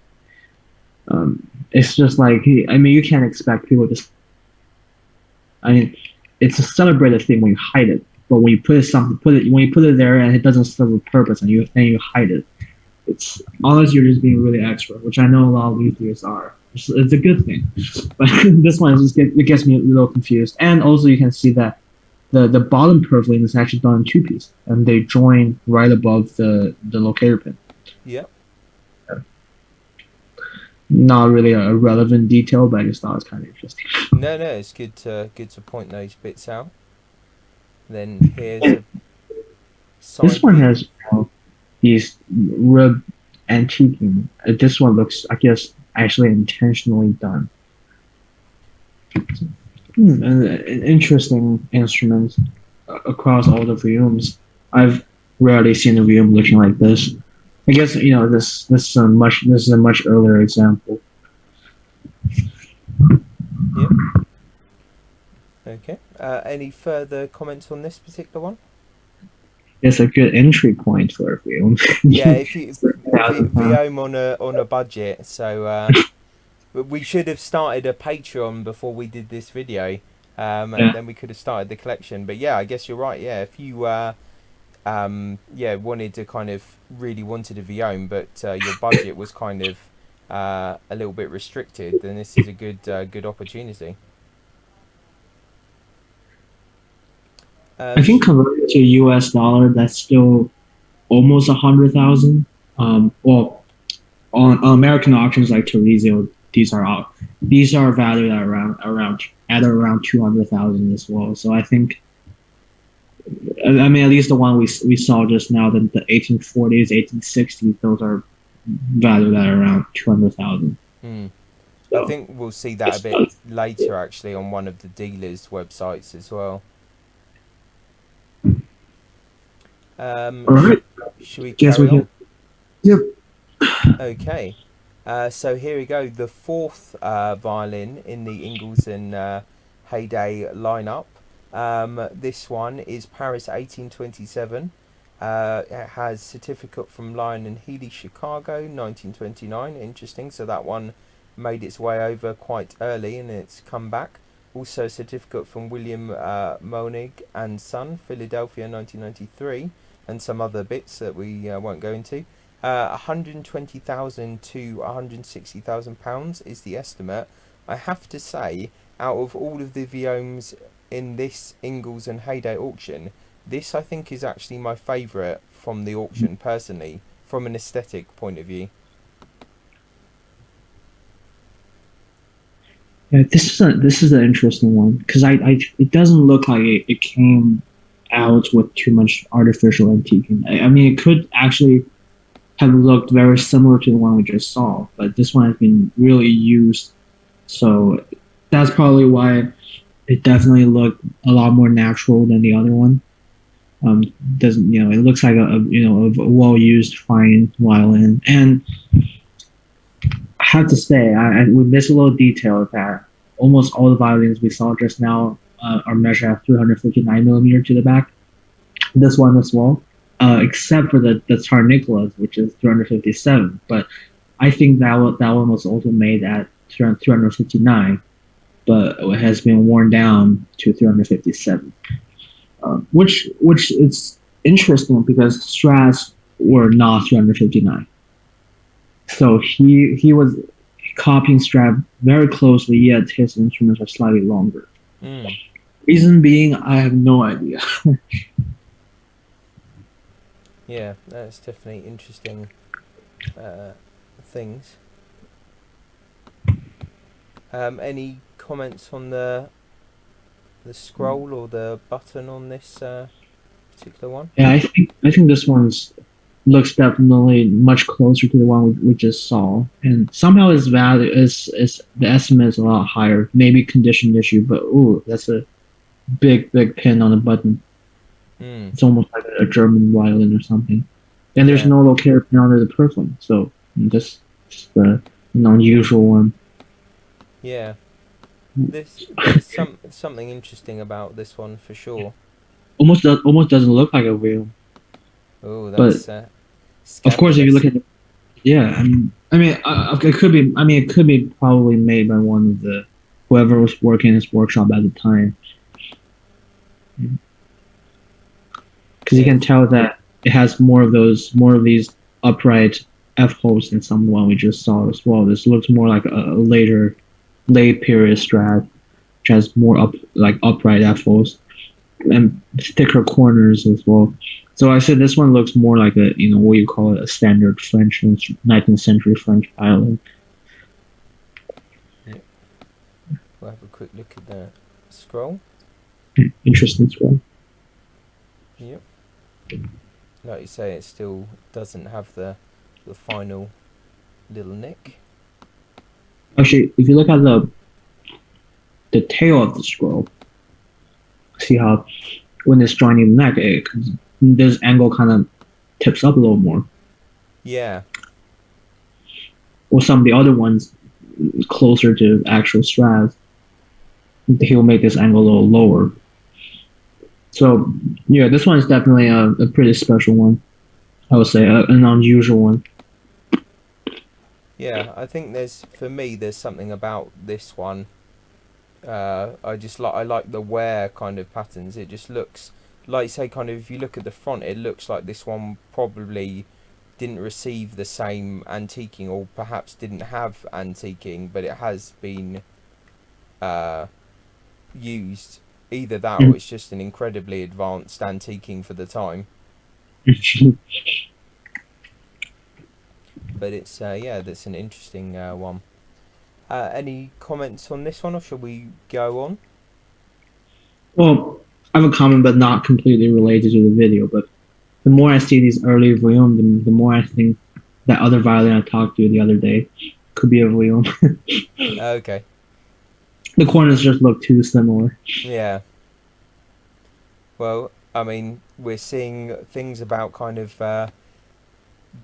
It's just like I mean you can't expect people to. I mean, it's a celebrated thing when you hide it, but when you when you put it there and it doesn't serve a purpose and you hide it, it's unless you're just being really extra, which I know a lot of luthiers are. It's a good thing, but this one it gets me a little confused. And also you can see that the bottom purfling is actually done in two pieces, and they join right above the locator pin. Yep. Not really a relevant detail, but I just thought it was kind of interesting. No, no, it's good to point those bits out. Then here's a This side one view. has these rib antiquing. This one looks, I guess, actually intentionally done. An interesting instrument across all the Vuillaumes. I've rarely seen a Vuillaume looking like this. I guess this is a much earlier example. Yep. Okay. Any further comments on this particular one? It's a good entry point for a film. Yeah, if you £3,000. Vuillaume on a budget, so but we should have started a Patreon before we did this video, and Yeah. then we could have started the collection. But yeah, I guess you're right. Yeah, if you yeah wanted to kind of really wanted a Vuillaume, but your budget was kind of a little bit restricted, then this is a good opportunity. I think converted to US dollar, that's still almost 100,000. Well, on American auctions like Terezio, these are valued at around 200,000 as well. So I think, I mean, at least the one we saw just now, the 1840s, 1860s, those are valued at around 200,000. Hmm. I So think we'll see that a bit later actually on one of the dealers' websites as well. all right, Should we guess we carry on? can. Yep. Okay. So here we go. The fourth violin in the Ingalls and Heyday lineup. This one is Paris 1827. It has certificate from Lyon and Healy, Chicago, 1929. Interesting. So that one made its way over quite early and it's come back. Also certificate from William Moenig and Son, Philadelphia, 1993, and some other bits that we won't go into. 120,000 to 160,000 pounds is the estimate. I have to say, out of all of the Vuillaumes in this Ingalls and Heyday auction, this I think is actually my favourite from the auction personally, from an aesthetic point of view. Yeah, this is an interesting one because it doesn't look like it came out with too much artificial antiquing. I mean, it could actually have looked very similar to the one we just saw, but this one has been really used, so that's probably why it definitely looked a lot more natural than the other one. Doesn't It looks like a well used fine violin, and I have to say, we miss a little detail that almost all the violins we saw just now are measured at 359 millimeter to the back. This one as well, except for the Tsar Nicholas, which is 357. But I think that one was also made at 359, but it has been worn down to 357. Which is interesting because Strats were not 359. So he was copying Strat very closely, yet his instruments are slightly longer. Mm. Reason being, I have no idea. Yeah, that's definitely interesting things. Any comments on the scroll or the button on this particular one? Yeah, I think this one's looks definitely much closer to the one we just saw, and somehow its value is the estimate is a lot higher. Maybe condition issue, but ooh, that's a big pin on the button. Mm. It's almost like a German violin or something. And there's Yeah. no locator pin under the purfling, so this is an unusual one. Yeah. There's something interesting about this one for sure. Almost doesn't look like a wheel. Oh, But that's of course, if you scandalous. look at it, yeah, it could be. I mean, it could be probably made by one of the whoever was working in his workshop at the time, because you Yeah. can tell that it has more of these upright F holes than some one we just saw as well. This looks more like a later late period Strat, which has more upright F holes and thicker corners as well. So I said this one looks more like a what you call it, a standard French 19th century French violin. Yeah. We'll have a quick look at the scroll. Interesting as well. Yep. Like you say, it still doesn't have the final little nick. Actually, if you look at the tail of the scroll, see how when it's joining the neck, this angle kind of tips up a little more. Yeah. Or some of the other ones closer to actual Strats, he'll make this angle a little lower. So yeah, this one is definitely a pretty special one. I would say an unusual one. Yeah, I think for me there's something about this one. I like the wear kind of patterns. It just looks like, say, kind of, if you look at the front, it looks like this one probably didn't receive the same antiquing, or perhaps didn't have antiquing, but it has been uh, used. Either that, or it's just an incredibly advanced antiquing for the time. But it's yeah, that's an interesting one. Any comments on this one, or shall we go on? Well, I have a comment, but not completely related to the video. But the more I see these early Vuillaume, the more I think that other violin I talked to the other day could be a Vuillaume. Okay. The corners just look too similar. Yeah. Well, I mean, we're seeing things about kind of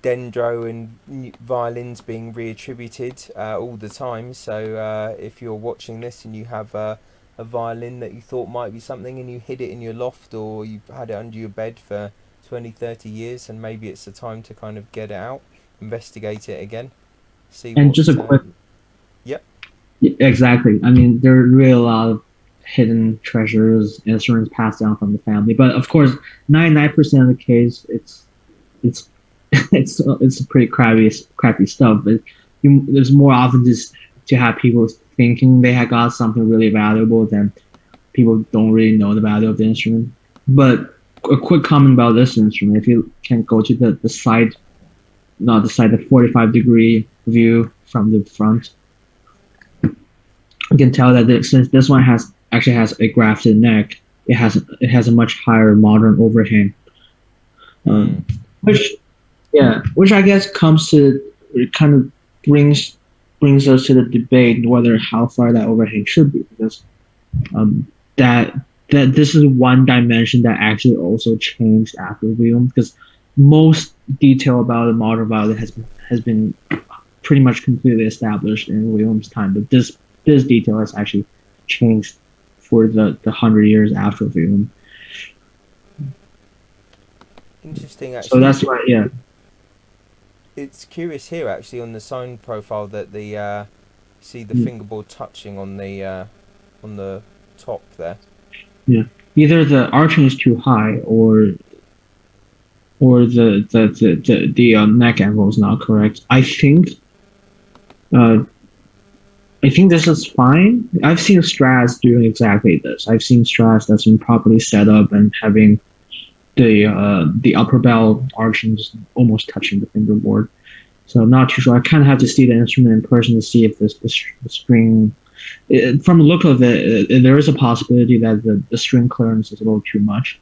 dendro and violins being reattributed all the time. So if you're watching this and you have a violin that you thought might be something, and you hid it in your loft, or you've had it under your bed for 20, 30 years, and maybe it's the time to kind of get it out, investigate it again, see And what. just a quick, Yep. exactly. I mean, there are really a lot of hidden treasures, instruments passed down from the family. But of course, 99% of the case, it's it's pretty crappy stuff. But there's more often just to have people thinking they had got something really valuable than people don't really know the value of the instrument. But a quick comment about this instrument: if you can go to the side, not the side, the 45-degree view from the front, you can tell that since this one actually has a grafted neck, it has a much higher modern overhang, Mm. which yeah, which I guess comes to it kind of brings us to the debate whether how far that overhang should be, because um, that that this is one dimension that actually also changed after Vuillaume, because most detail about the modern violin has been pretty much completely established in Vuillaume's time, but this detail has actually changed for the 100 years after Vuillaume. Interesting, So actually. that's why, yeah. It's curious here, actually, on the sound profile, that the see the Mm, fingerboard touching on the top there. yeah. Either the arching is too high, or the neck angle is not correct. Uh, I think this is fine. I've seen Strats doing exactly this. I've seen Strats that's been properly set up and having the upper bell archings almost touching the fingerboard. So I'm not too sure. I kind of have to see the instrument in person to see if the string. From the look of it, there is a possibility that the string clearance is a little too much.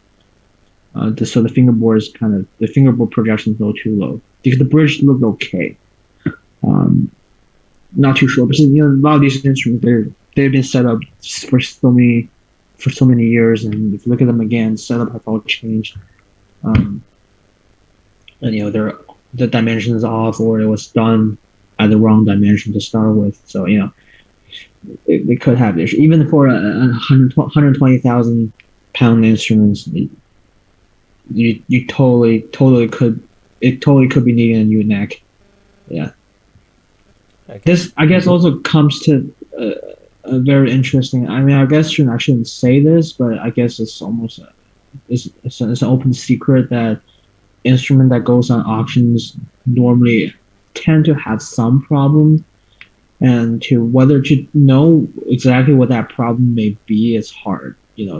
So the fingerboard projection is a little too low. Because the bridge looked okay. Um, Not too sure, but a lot of these instruments they've been set up for so many years, and if you look at them again, setup has all changed. Um, and the dimension is off, or it was done at the wrong dimension to start with. So they could have issues. Even for a 120,000 pound instruments, you totally could be needing a new neck. Yeah. Okay. This, I guess, also comes to a very interesting. I mean, I guess I shouldn't say this, but I guess it's almost it's an open secret that instrument that goes on auctions normally tend to have some problem, and whether to know exactly what that problem may be is hard.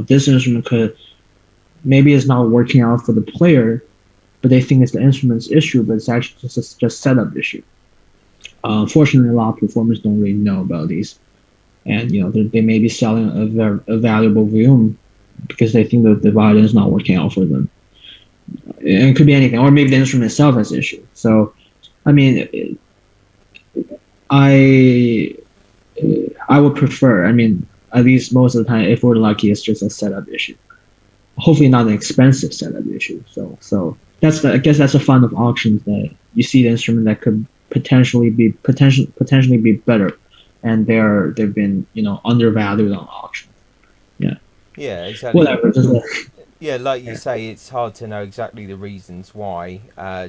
This instrument could maybe it's not working out for the player, but they think it's the instrument's issue, but it's actually just setup issue. Fortunately, a lot of performers don't really know about these, and they may be selling a valuable Vuillaume because they think that the violin is not working out for them. And it could be anything, or maybe the instrument itself has issue. So, I mean, I I would prefer. I mean, at least most of the time, if we're lucky, it's just a setup issue. Hopefully, not an expensive setup issue. So I guess that's the fun of auctions, that you see the instrument that could potentially be better, and they've been undervalued on auction. Yeah, Yeah, exactly. whatever. Yeah, like you Yeah. say, it's hard to know exactly the reasons why.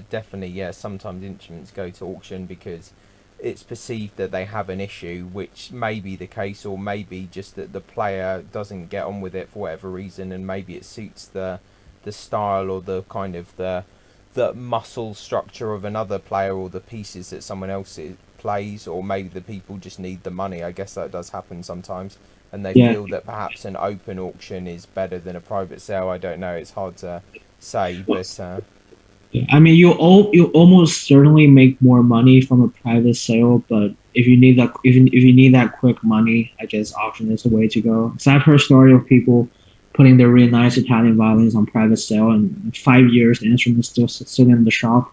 Definitely, yeah, sometimes instruments go to auction because it's perceived that they have an issue, which may be the case, or maybe just that the player doesn't get on with it for whatever reason, and maybe it suits the style or the kind of the muscle structure of another player or the pieces that someone else plays, or maybe the people just need the money. I guess that does happen sometimes, and they Yeah. feel that perhaps an open auction is better than a private sale. I don't know. It's hard to say, but Yeah, I mean, you almost certainly make more money from a private sale, but if you need that quick money, I guess auction is the way to go. So I've heard story of people putting their really nice Italian violins on private sale, and in 5 years the instrument's still sitting in the shop.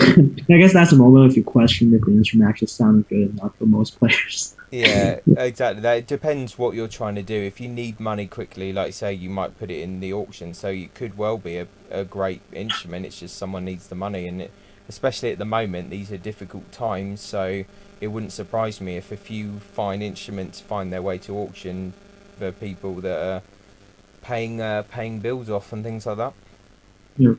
I guess that's a moment if you question if the instrument actually sounded good enough for most players. yeah, exactly. That it depends what you're trying to do. If you need money quickly, like say, you might put it in the auction. So it could well be a great instrument. It's just someone needs the money, and especially at the moment, these are difficult times. So it wouldn't surprise me if a few fine instruments find their way to auction for people that are paying bills off and things like that. Yeah.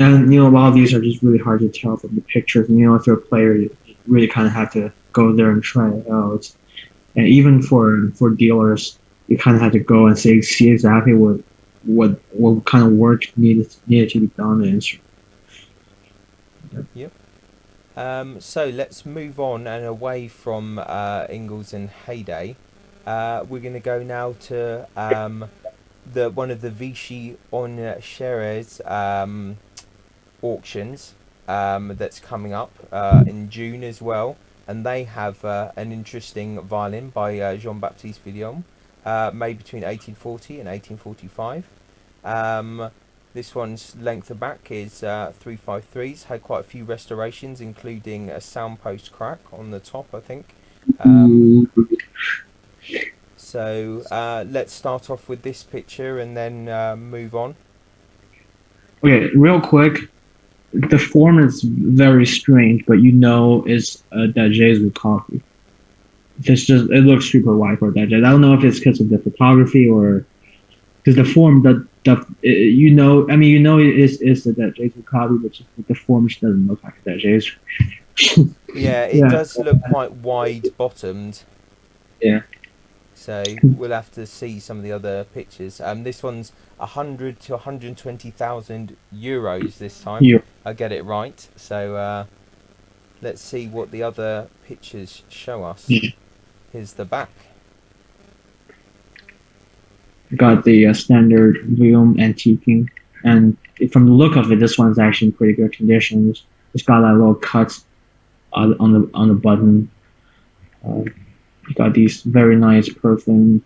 And a lot of these are just really hard to tell from the pictures. And if you're a player, you really kind of have to go there and try it out. And even for dealers, you kind of have to go and see exactly what kind of work needed to be done. And Yep. So let's move on and away from Ingalls and Heyday. We're going to go now to the one of the Vichy on Xerez auctions that's coming up in June as well, and they have an interesting violin by Jean-Baptiste Vuillaume, made between 1840 and 1845. This one's length of back is 353s. Had quite a few restorations, including a soundpost crack on the top, I think. So let's start off with this picture and then move on. okay, real quick, the form is very strange, but it's a Dage's copy. It looks super wide for Dage. I don't know if it's because of the photography or because the form it is the Dage's copy, but just the form just doesn't look like a Dage's. Yeah, it Yeah, does look quite wide bottomed. yeah. So we'll have to see some of the other pictures. This one's 100 to 120,000 euros this time. You I get it right. So let's see what the other pictures show us. yeah. Here's the back. Got the standard Vuillaume antiquing, and from the look of it, this one's actually in pretty good condition. It's got that little cut on the button. Got these very nice perfume.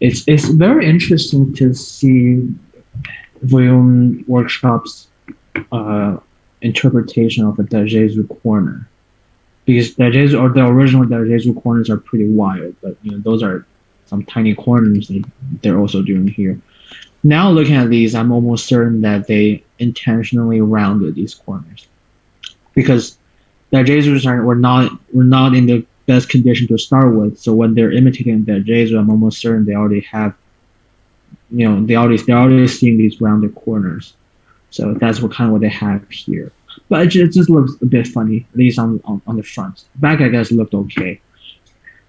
It's very interesting to see Vuillaume workshops interpretation of a Dagesu corner, because Dagesu or the original Dagesu corners are pretty wide, but those are some tiny corners that they're also doing here. Now looking at these, I'm almost certain that they intentionally rounded these corners because the Jesuits were not in the best condition to start with. So when they're imitating the Jesuits, I'm almost certain they already have, they're already seeing these rounded corners. So that's what they have here. But it just looks a bit funny, at least on the front. Back, I guess, looked okay.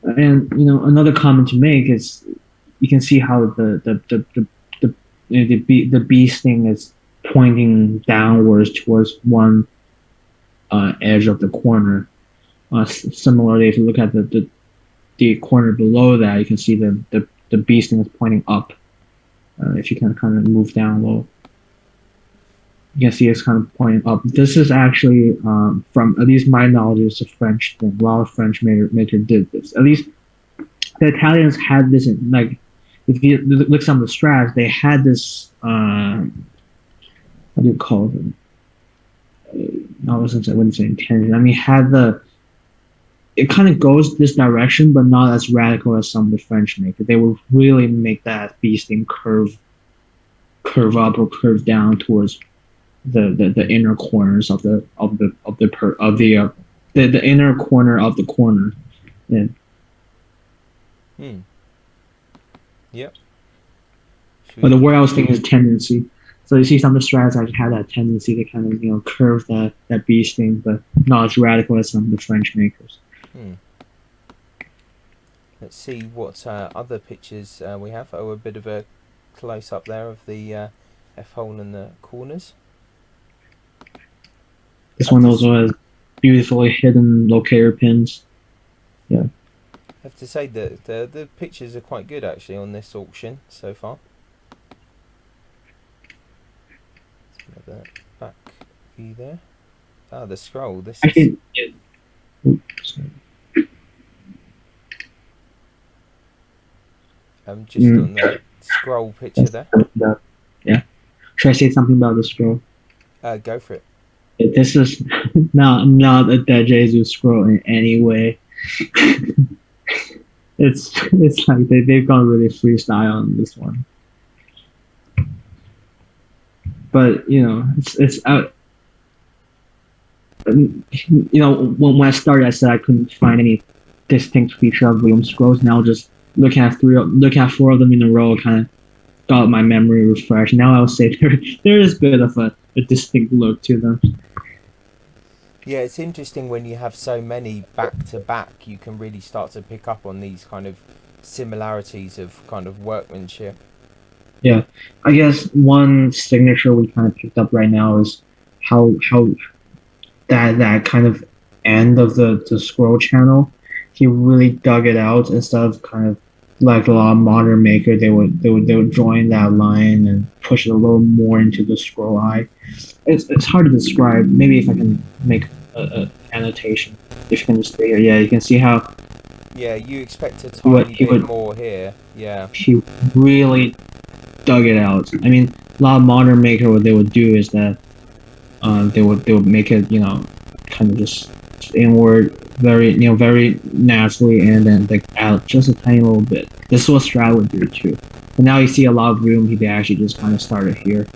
And another comment to make is you can see how the beast thing is pointing downwards towards one edge of the corner. Similarly, if you look at the corner below that, you can see the bee sting is pointing up. If you can kind of move down low, you can see it's kind of pointing up. This is actually, from at least my knowledge, it's a French thing. A lot of French maker did this. At least the Italians had this in, like, if you look at some of the strats, they had this, what do you call them? I wouldn't say intention. I mean, it kind of goes this direction, but not as radical as some of the French makers. They would really make that beast thing curve up or curve down towards the inner corners of the inner corner of the corner. Yeah. Yep. Should But the we? word I was thinking is tendency. So you see some of the strats actually have that tendency to kind of curve that B string, but not as radical as some of the French makers. Hmm. Let's see what other pictures we have. Oh, a bit of a close up there of the F hole in the corners. This Have one to also has beautifully hidden locator pins. Yeah. have to say that the pictures are quite good actually on this auction so far. Let's get that back view there. Ah, the scroll. This is Actually, yeah. Oops, sorry. just on the scroll picture there. Yeah. Should I say something about the scroll? Go for it. This is not a Dead Jesus scroll in any way. It's like they've gone really freestyle on this one. But it's out. When I started, I said I couldn't find any distinct feature of Vuillaume scrolls. Now just looking at four of them in a row, kind of got my memory refreshed. Now I'll say there is a bit of a distinct look to them. Yeah, it's interesting when you have so many back to back, you can really start to pick up on these kind of similarities of kind of workmanship. Yeah, I guess one signature we kind of picked up right now is how that kind of end of the scroll channel, he really dug it out instead of kind of like a lot of modern maker. They would join that line and push it a little more into the scroll eye. It's hard to describe. Maybe if I can make a annotation, if you can just stay here. Yeah, you can see how Yeah, you expect a tiny he bit would more here. Yeah. he really dug it out. I mean, a lot of modern maker, what they would do is that they would make it kind of just inward very naturally, and then like out just a tiny little bit. This is what Strat would do too. But now you see a lot of room. They actually just kind of started here.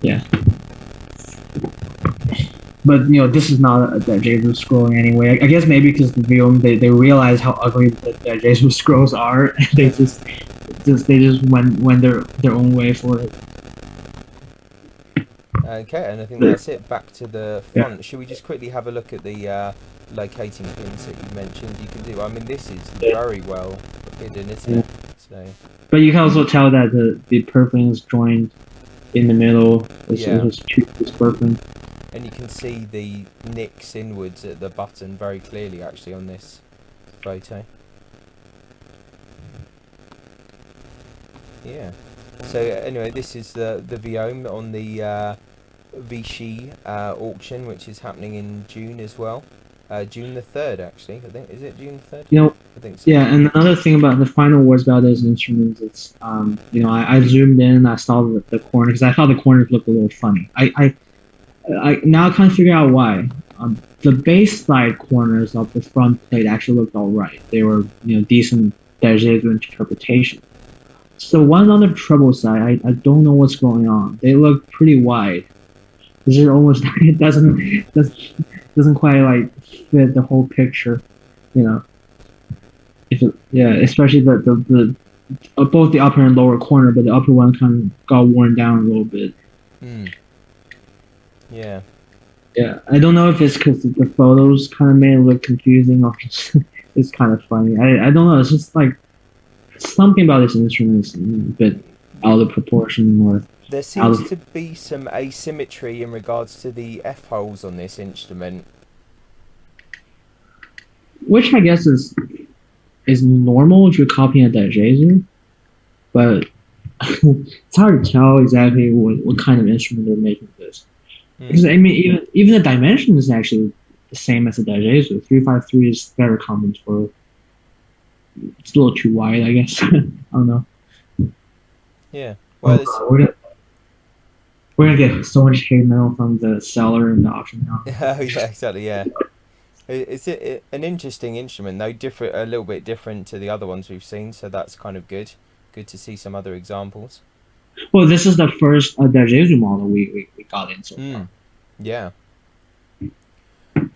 Yeah. But this is not a Jesus scrolling anyway. I guess maybe because the Vuillaume they realize how ugly the Jesus scrolls are, and they just went their own way for it. Okay, and I think that's it. Back to the front. Should we just quickly have a look at the locating pins that you mentioned? You can do. I mean, this is very well hidden, isn't it? So. But you can also tell that the purfling is joined in the middle. It's purfling. And you can see the nicks inwards at the button very clearly, actually, on this photo. Yeah. So anyway, this is the Vuillaume on the Vichy auction, which is happening in June as well. June the 3rd, actually. I think, is it June the 3rd? I think so. Yeah, and another thing about the final words about those instruments, it's I zoomed in, I saw the corner because I thought the corners looked a little funny. I now kind of figure out why. The bass side corners of the front plate actually looked all right. They were decent Derge's interpretation. So one on the treble side, I don't know what's going on. They look pretty wide. It's just almost it doesn't quite like fit the whole picture, especially the both the upper and lower corner, but the upper one kind of got worn down a little bit. Yeah. Yeah, I don't know if it's because the photos kind of made it look confusing or it's kind of funny. I don't know. It's just like something about this instrument is a bit out of proportion. Or there seems to be some asymmetry in regards to the F holes on this instrument, which I guess is normal if you're copying a Dajezu, but it's hard to tell exactly what kind of instrument they're making this. Because I mean, even the dimension is actually the same as the Dajezu. 353 is better common for. It's a little too wide, I guess. I don't know. Yeah. Well, we're gonna get so much hate mail from the seller and the auction house. Oh yeah, exactly. Yeah. It's an interesting instrument though, a little bit different to the other ones we've seen. So that's kind of good. Good to see some other examples. Well, this is the first Dajezu model we got in so far. Yeah.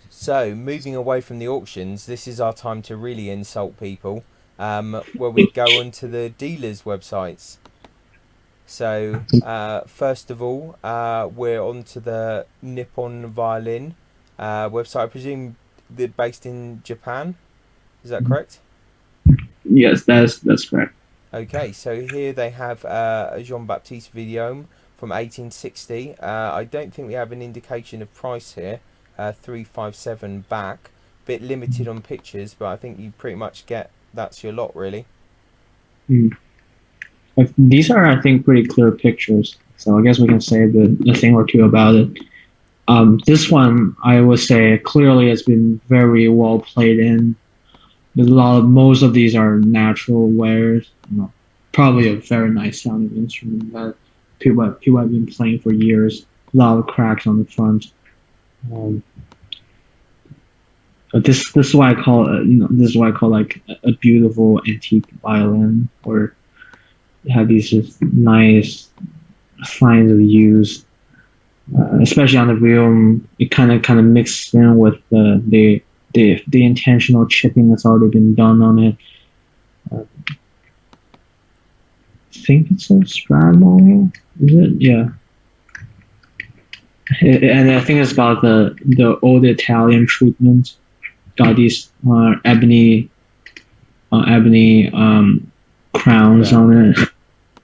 So, moving away from the auctions, this is our time to really insult people. where we go onto the dealers' websites. So first of all, we're onto the Nippon Violin website. I presume they're based in Japan. Is that correct? Yes, that's correct. Okay, so here they have a Jean-Baptiste Vuillaume from 1860. I don't think we have an indication of price here. 357 back. Bit limited on pictures, but I think you pretty much get that's your lot really. Mm. Like, these are, I think, pretty clear pictures, so I guess we can say a thing or two about it. This one, I would say, clearly has been very well played in. Most of these are natural wares. Probably a very nice sounding instrument that people have been playing for years. A lot of cracks on the front. Um, but this is why I call this is why I call like a beautiful antique violin, or have these just nice signs of use, especially on the Vuillaume. It kind of mixes in with the intentional chipping that's already been done on it. I think it's a Strad model. Is it? Yeah. And I think it's got the old Italian treatment. Got these ebony crowns on it.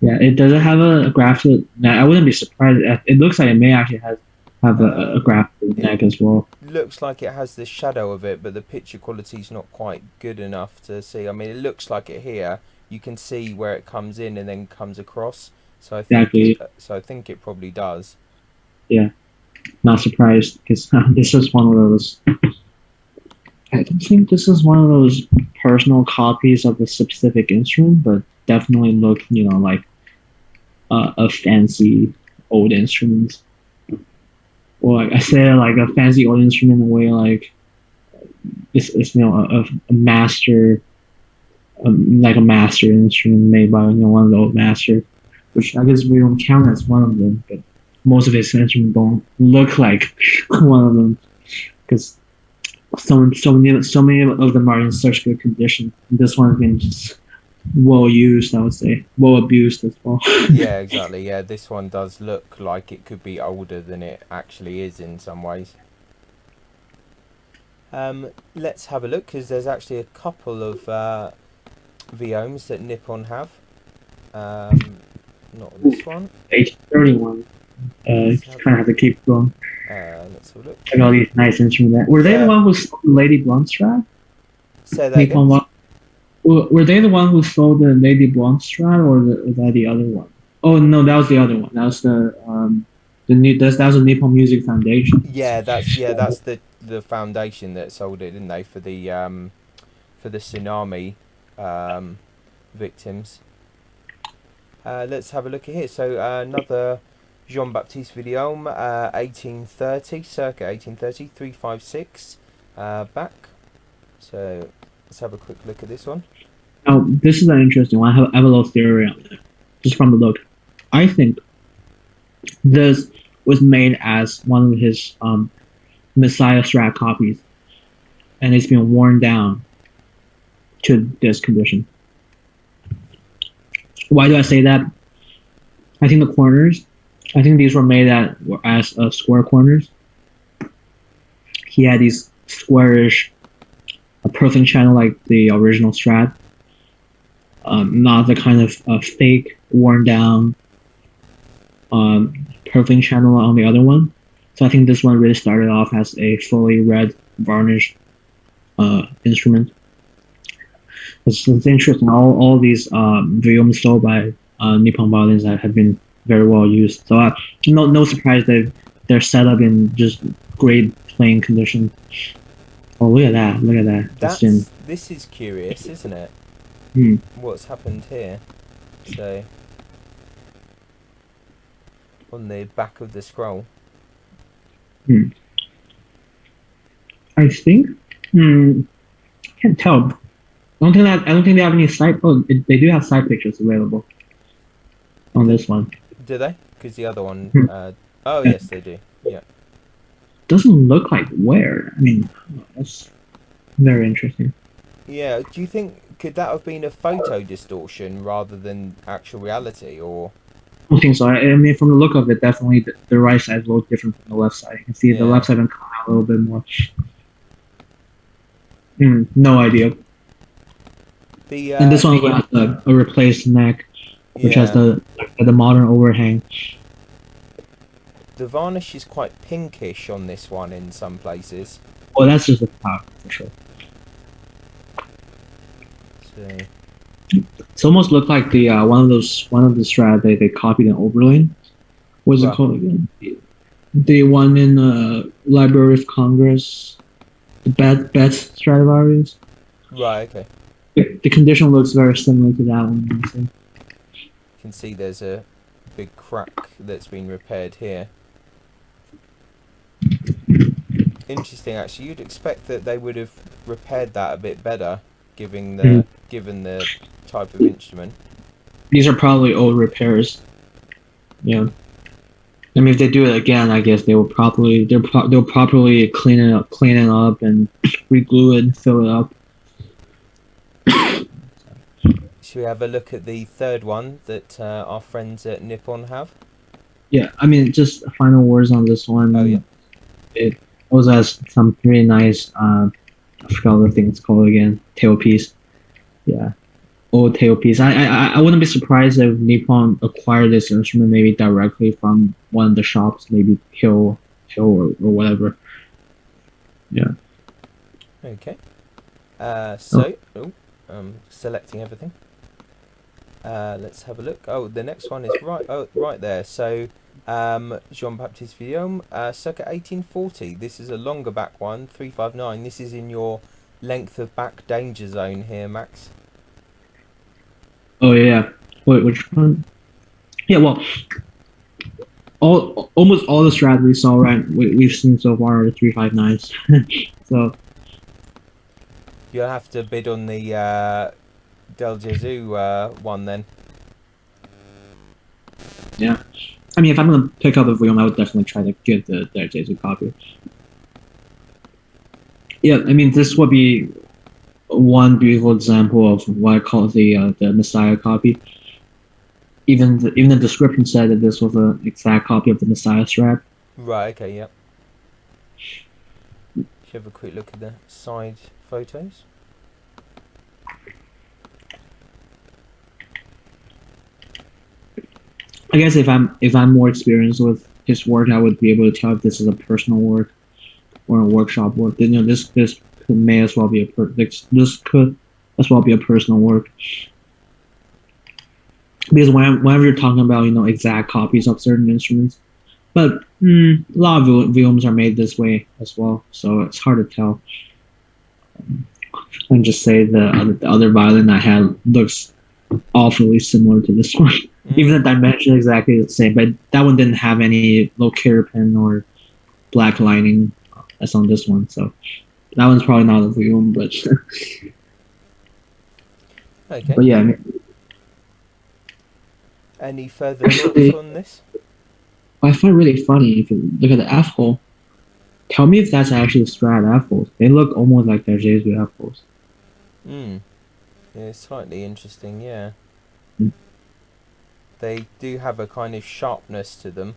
Yeah, it doesn't have a grafted neck. I wouldn't be surprised. It looks like it may actually have a grafted neck as well. Looks like it has the shadow of it, but the picture quality is not quite good enough to see. I mean, it looks like it here. You can see where it comes in and then comes across. So I think it probably does. Yeah, not surprised, because this is one of those. I don't think this is one of those personal copies of a specific instrument, but definitely look, like a fancy old instrument. Or like I say, like a fancy old instrument in a way, like it's a master, like a master instrument made by one of the old masters, which I guess we don't count as one of them, but most of his instruments don't look like one of them, because so many of them are in such good condition. This one's been just well used, I would say, well abused as well. Yeah, exactly. Yeah, this one does look like it could be older than it actually is in some ways. Let's have a look, because there's actually a couple of Vuillaumes that Nippon have. Not this one. H31. Kind of have to keep going. Let's have a look. Check all these nice instruments. Were they the one who sold the Lady Blunt Strat? Say that again. Were they the one who sold the Lady Blunt Strat, or was that the other one? Oh no, that was the other one. That was the new. That was the Nippon Music Foundation. Yeah, that's the foundation that sold it, didn't they, for the tsunami victims. Let's have a look at here. So another Jean-Baptiste Vuillaume, 1830, circa 1830, 356 back. So let's have a quick look at this one. Now, this is an interesting one. I have a little theory on it, just from the look. I think this was made as one of his Messiah Strat copies, and it's been worn down to this condition. Why do I say that? I think the corners, I think these were made as square corners. He had these squarish, a perfect channel like the original Strat, not the kind of fake, worn down, perfect channel on the other one. So I think this one really started off as a fully red varnished instrument. It's interesting. All these Vuillaume sold by Nippon Violins that have been very well used. So no surprise they're set up in just great playing condition. Oh, look at that! Look at that! This is curious, isn't it? What's happened here? So on the back of the scroll. I think. Can't tell. I don't think they have any side. Oh, they do have side pictures available on this one. Do they? Because the other one. Oh yes, they do. Yeah. Doesn't look like wear. I mean, that's very interesting. Yeah. Do you think? could that have been a photo distortion rather than actual reality, or? I don't think so. I mean, from the look of it, definitely the right side looks different from the left side. You can see the Yeah. left side been coming out a little bit more. No idea. The And this one has a replaced neck, which has yeah, the modern overhang. the varnish is quite pinkish on this one in some places. Oh, that's just a top for sure. So, It's almost looked like the one of the strat they copied in Oberlin. What's it right, called again? The one in Library of Congress, the Bet Stradivarius. right, okay. The condition looks very similar to that one. Honestly. You can see there's a big crack that's been repaired here. Interesting, actually. You'd expect that they would have repaired that a bit better, given the type of instrument. These are probably old repairs. Yeah. I mean, if they do it again, I guess they will probably they'll properly clean it up, and re-glue it, and fill it up. Should we have a look at the third one that our friends at Nippon have? Yeah, I mean, just final words on this one. Oh, yeah. It also has some pretty nice. I forgot what the thing it's called again. Tailpiece. Yeah, old tailpiece. I wouldn't be surprised if Nippon acquired this instrument maybe directly from one of the shops, maybe Hill or whatever. Yeah. Okay. Selecting everything. Let's have a look. Oh, the next one is right there. So, Jean-Baptiste Vuillaume, circa 1840. This is a longer back one, 359. This is in your length of back danger zone here, Max. Oh yeah. Wait, which one? Yeah, well, almost all the strats we saw, right? We've seen so far are 359s. So You'll have to bid on the Del Gesù one then. yeah. I mean, if I'm gonna pick up a Vuillaume, I would definitely try to get the Jesu copy. Yeah, I mean, this would be one beautiful example of what I call the Messiah copy. Even the description said that this was an exact copy of the Messiah strat. Right. Okay. Yep. Should have a quick look at the side photos. I guess if I'm more experienced with his work, I would be able to tell if this is a personal work or a workshop work. Then, this may as well be this could as well be a personal work. Because whenever you're talking about exact copies of certain instruments, but a lot of Vuillaumes are made this way as well, so it's hard to tell. And just say the other violin I had looks awfully similar to this one. Even the dimension is exactly the same, but that one didn't have any locator pin or black lining as on this one, so that one's probably not a Vuillaume, but Okay. but yeah, I mean, Any further thoughts on this? I find it really funny if you look at the F hole. Tell me if that's actually Strat F holes. They look almost like their Jesu F holes. Yeah, slightly interesting. Yeah. Mm. They do have a kind of sharpness to them.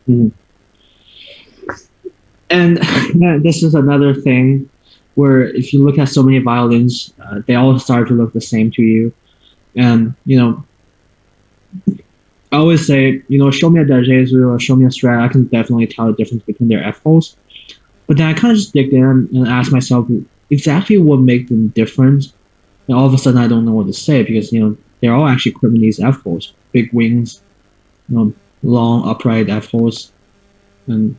Mm. And yeah, this is another thing where if you look at so many violins, they all start to look the same to you. And, I always say, show me a Jesu or show me a Strat, I can definitely tell the difference between their F holes. But then I kind of just dig in and ask myself exactly what makes them different. And all of a sudden I don't know what to say because, they're all actually equipped with these F holes. Big wings, long upright F holes, and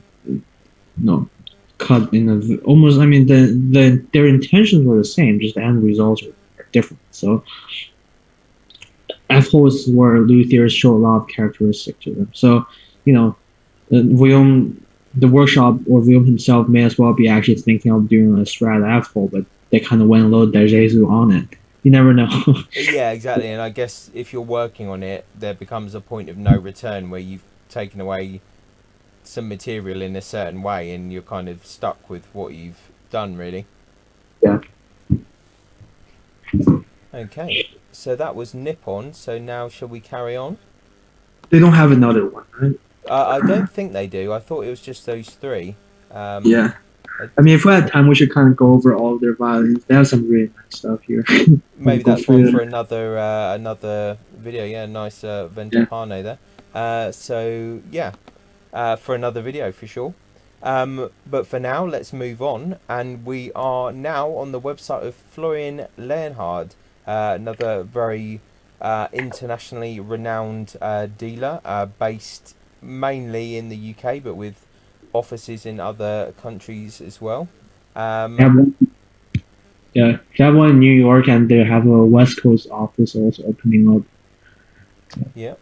cut in a almost. I mean, their intentions were the same, just the end results are different. So F holes were luthiers show a lot of characteristics to them. So Vuillaume, the workshop or Vuillaume himself may as well be actually thinking of doing a Strat F hole, but they kind of went a little Jesu on it. You never know. Yeah, exactly. And I guess if you're working on it, there becomes a point of no return where you've taken away some material in a certain way and you're kind of stuck with what you've done, really. Yeah. Okay, so that was Nippon. So now shall we carry on? They don't have another one, right? I don't think they do. I thought it was just those three. Um, Yeah. I, I mean, if we had time, we should kind of go over all of their violins. They have some really nice stuff here. We'll maybe go that's one through for them. another video. Yeah, nice Yeah. Ventopane there. So yeah, for another video for sure. But for now, let's move on, and we are now on the website of Florian Leonhard, another very internationally renowned dealer, based mainly in the UK, but with offices in other countries as well. They Um, have one, yeah, they have one in New York, and they have a West Coast office also opening up. yeah.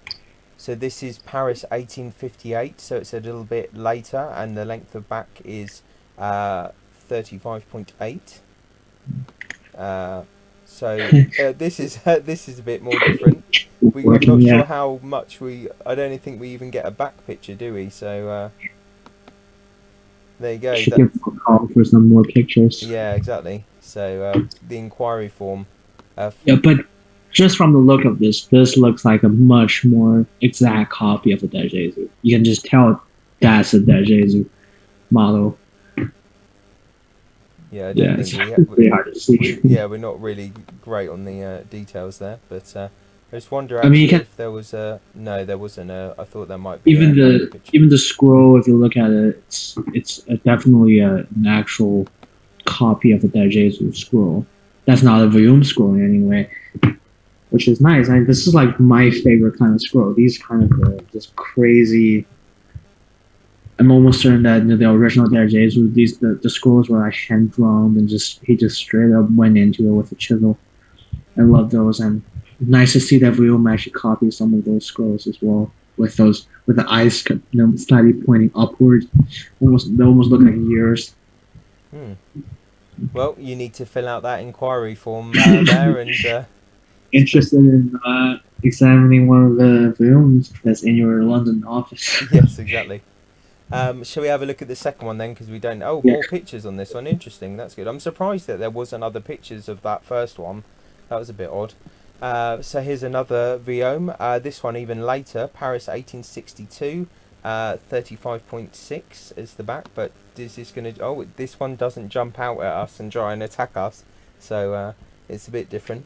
So this is Paris 1858, so it's a little bit later, and the length of back is 35.8. Uh, this is this is a bit more different. I'm Working, not yeah. sure how much we. I don't think we even get a back picture, do we? So there you go. Should give them a call for some more pictures. Yeah, exactly. So the inquiry form. Yeah, but just from the look of this looks like a much more exact copy of the Dejezu. You can just tell that's a Dejezu model. Yeah, I don't Yeah, think it's pretty hard to see. we're not really great on the details there, but I just wonder I mean, you actually can if there was a no, there wasn't a. I thought there might be even a back the picture. even the scroll. If you look at it, it's definitely an actual copy of the Dejezu scroll. That's not a Vuillaume scroll anyway, which is nice. This is like my favorite kind of scroll. These kind of just crazy. I'm almost certain that the original Dejezu, the scrolls were like hand drawn and just he just straight up went into it with a chisel. I love those, and nice to see that Vuillaume actually copied some of those scrolls as well, with the eyes slightly pointing upward. They almost look like ears. Hmm. Well, you need to fill out that inquiry form there, and sp- Interested in examining one of the Vuillaumes that's in your London office? yes, exactly. Shall we have a look at the second one then? Because we don't. Oh, Yeah. more pictures on this one. Interesting. That's good. I'm surprised that there wasn't other pictures of that first one. That was a bit odd. So here's another Vuillaume. This one even later. Paris 1862. 35.6 is the back. But is this going to... Oh, this one doesn't jump out at us and try and attack us. So it's a bit different.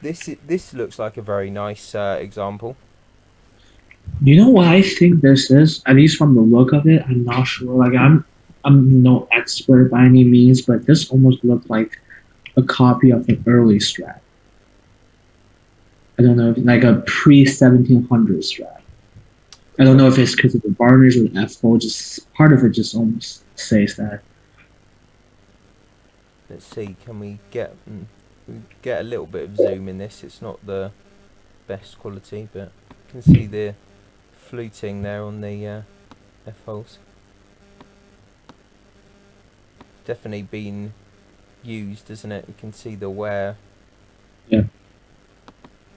This looks like a very nice example. You know what I think this is? At least from the look of it, I'm not sure. Like I'm no expert by any means, but this almost looked like a copy of an early Strat. I don't know, like a pre 1700 Strat. I don't know if it's because of the varnish or the F fold. Just part of it just almost says that. Let's see. Can we get a little bit of zoom in this? It's not the best quality, but you can see the fluting there on the F holes. Definitely been used, isn't it? You can see the wear. Yeah.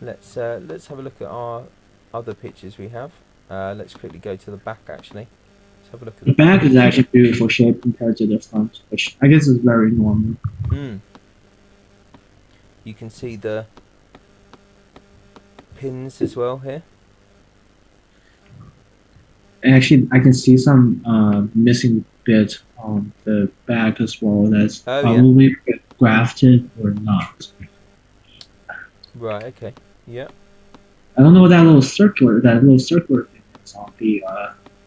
Let's have a look at our other pictures we have. Let's quickly go to the back actually. Let's have a look at The the back back. is actually beautiful shape compared to the front, which I guess is very normal. You can see the pins as well here. And actually, I can see some missing bits on the back as well. That's Oh yeah. probably grafted or not. Right. Okay. Yeah. I don't know what that little circular thing is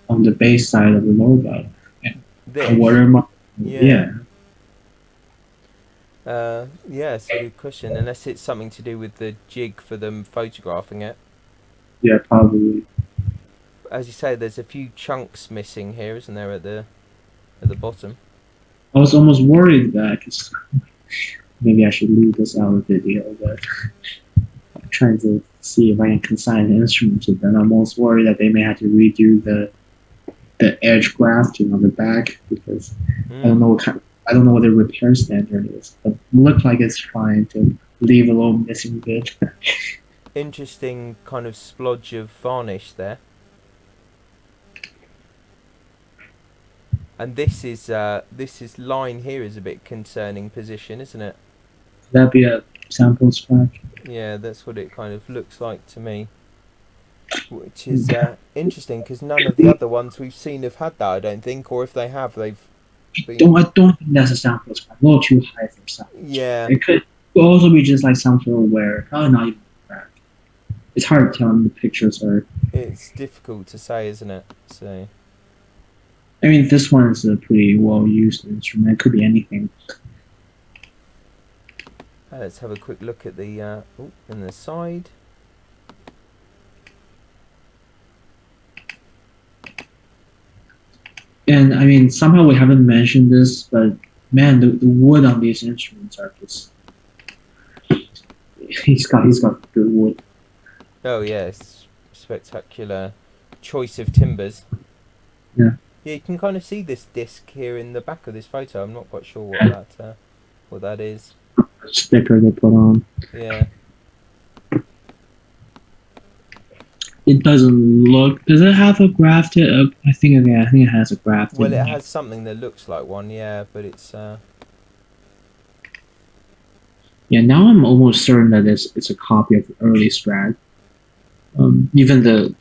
on the base side of the logo. A This. watermark. Yeah. Yeah. Yeah, it's a good question. Unless it's something to do with the jig for them photographing it. Yeah, probably. As you say, there's a few chunks missing here, isn't there, at the bottom? I was almost worried that 'cause maybe I should leave this out of the video, but I'm trying to see if I can consign the instrument to them. I'm almost worried that they may have to redo the edge grafting on the back because I don't know what kind. I don't know what the repair standard is, but it looks like it's fine to leave a little missing bit. Interesting kind of splodge of varnish there. And this is line here is a bit concerning position, isn't it? That'd be a sample spec. Yeah, that's what it kind of looks like to me, which is interesting because none of the other ones we've seen have had that, I don't think, or if they have, they've been. I don't think that's a sample spec. A little too high for sample spec. Yeah, It could also be just like some sort of wear. Probably not even crack. It's hard to tell in the pictures are. it's difficult to say, isn't it? So. I mean, this one is a pretty well used instrument. It could be anything. Let's have a quick look at the in the side. And I mean, somehow we haven't mentioned this, but man, the wood on these instruments are just. He's got good wood. Oh yeah, it's spectacular choice of timbers. Yeah. Yeah, you can kind of see this disc here in the back of this photo. I'm not quite sure what that is. Sticker they put on. Yeah. It doesn't look. Does it have a grafted? I think it has a grafted. Well, it has something that looks like one, yeah, but it's. Yeah, now I'm almost certain that it's a copy of the early Strat. Even the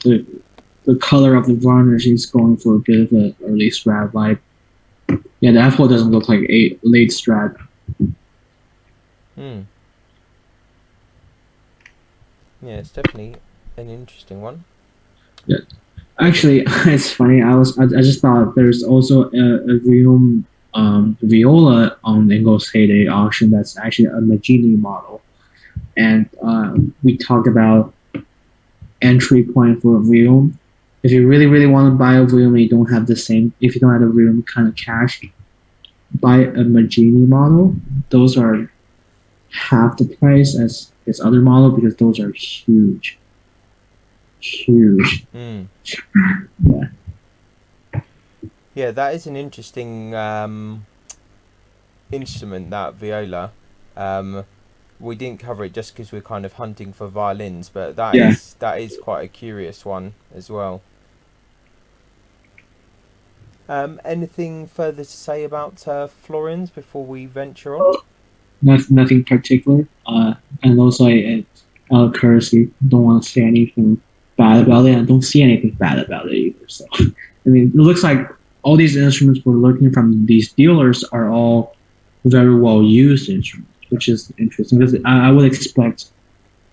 color of the varnish is going for a bit of an early Strat vibe. Yeah, the F4 doesn't look like a late Strat. Hmm. Yeah, it's definitely an interesting one. Yeah. Actually, it's funny. I just thought there's also a Vuillaume viola on Engel's Heyday auction that's actually a Magini model, and we talked about entry point for a Vuillaume. If you really want to buy a Vuillaume and you don't have if you don't have the Vuillaume kind of cash, buy a Magini model. Those are half the price as this other model because those are huge. Mm. Yeah. Yeah, that is an interesting instrument, that viola. We didn't cover it just because we're kind of hunting for violins, but that is quite a curious one as well. Anything further to say about Florins before we venture on? Nothing particular. And also, out of courtesy, don't want to say anything bad about it. I don't see anything bad about it either. So, I mean, it looks like all these instruments we're looking from these dealers are all very well used instruments, which is interesting because I would expect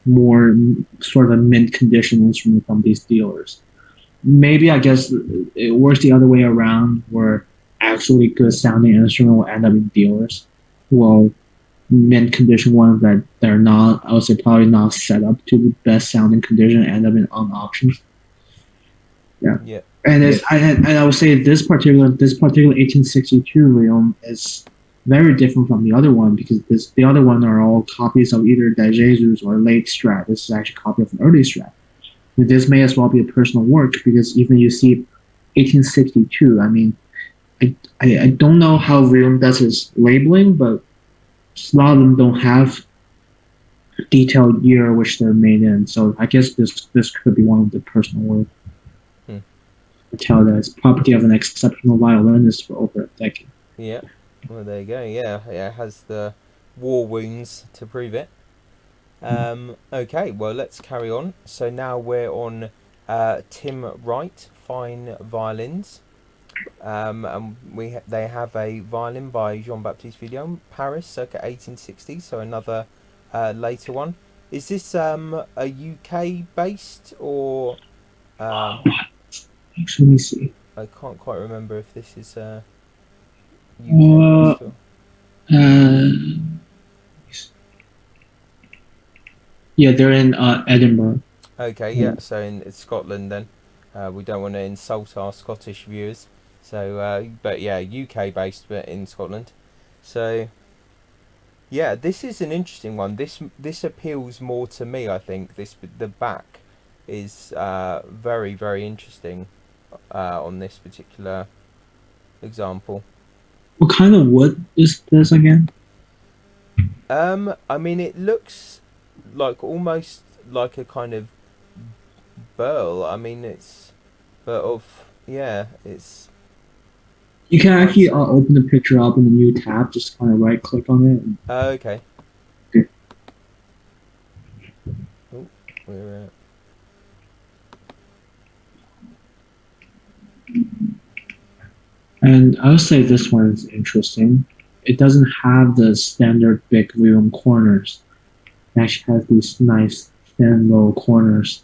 more sort of a mint condition instrument from these dealers. Maybe I guess it works the other way around, where actually good sounding instrument will end up in dealers. Well, mint condition ones that they're not, I would say probably not set up to the best sounding condition end up on auctions. Yeah. And I would say this particular 1862 Vuillaume is very different from the other one because the other one are all copies of either De Jesus or late Strat. This is actually a copy of an early Strat. And this may as well be a personal work because even you see 1862. I mean, I don't know how Vuillaume does his labeling, but a lot of them don't have detailed year which they're made in. So I guess this could be one of the personal work. I tell that it's property of an exceptional violinist for over a decade. Yeah, well there you go. Yeah, it has the war wounds to prove it. Okay, well let's carry on. So now we're on Tim Wright Fine Violins. And they have a violin by Jean-Baptiste Vuillaume, Paris, circa 1860. So another later one. Is this a UK based or? Actually, let me see. I can't quite remember if this is UK based or. Yeah, they're in Edinburgh. Okay, yeah. So in Scotland then. We don't want to insult our Scottish viewers. So, but yeah, UK based, but in Scotland. So, yeah, this is an interesting one. This appeals more to me, I think. The back is very, very interesting on this particular example. What kind of wood is this again? I mean, it looks like almost like a kind of burl. I mean, it's it's. You can actually open the picture up in the new tab. Just kind of right click on it. Okay. We're And I would say this one is interesting. It doesn't have the standard big Vuillaume corners. It actually has these nice thin little corners,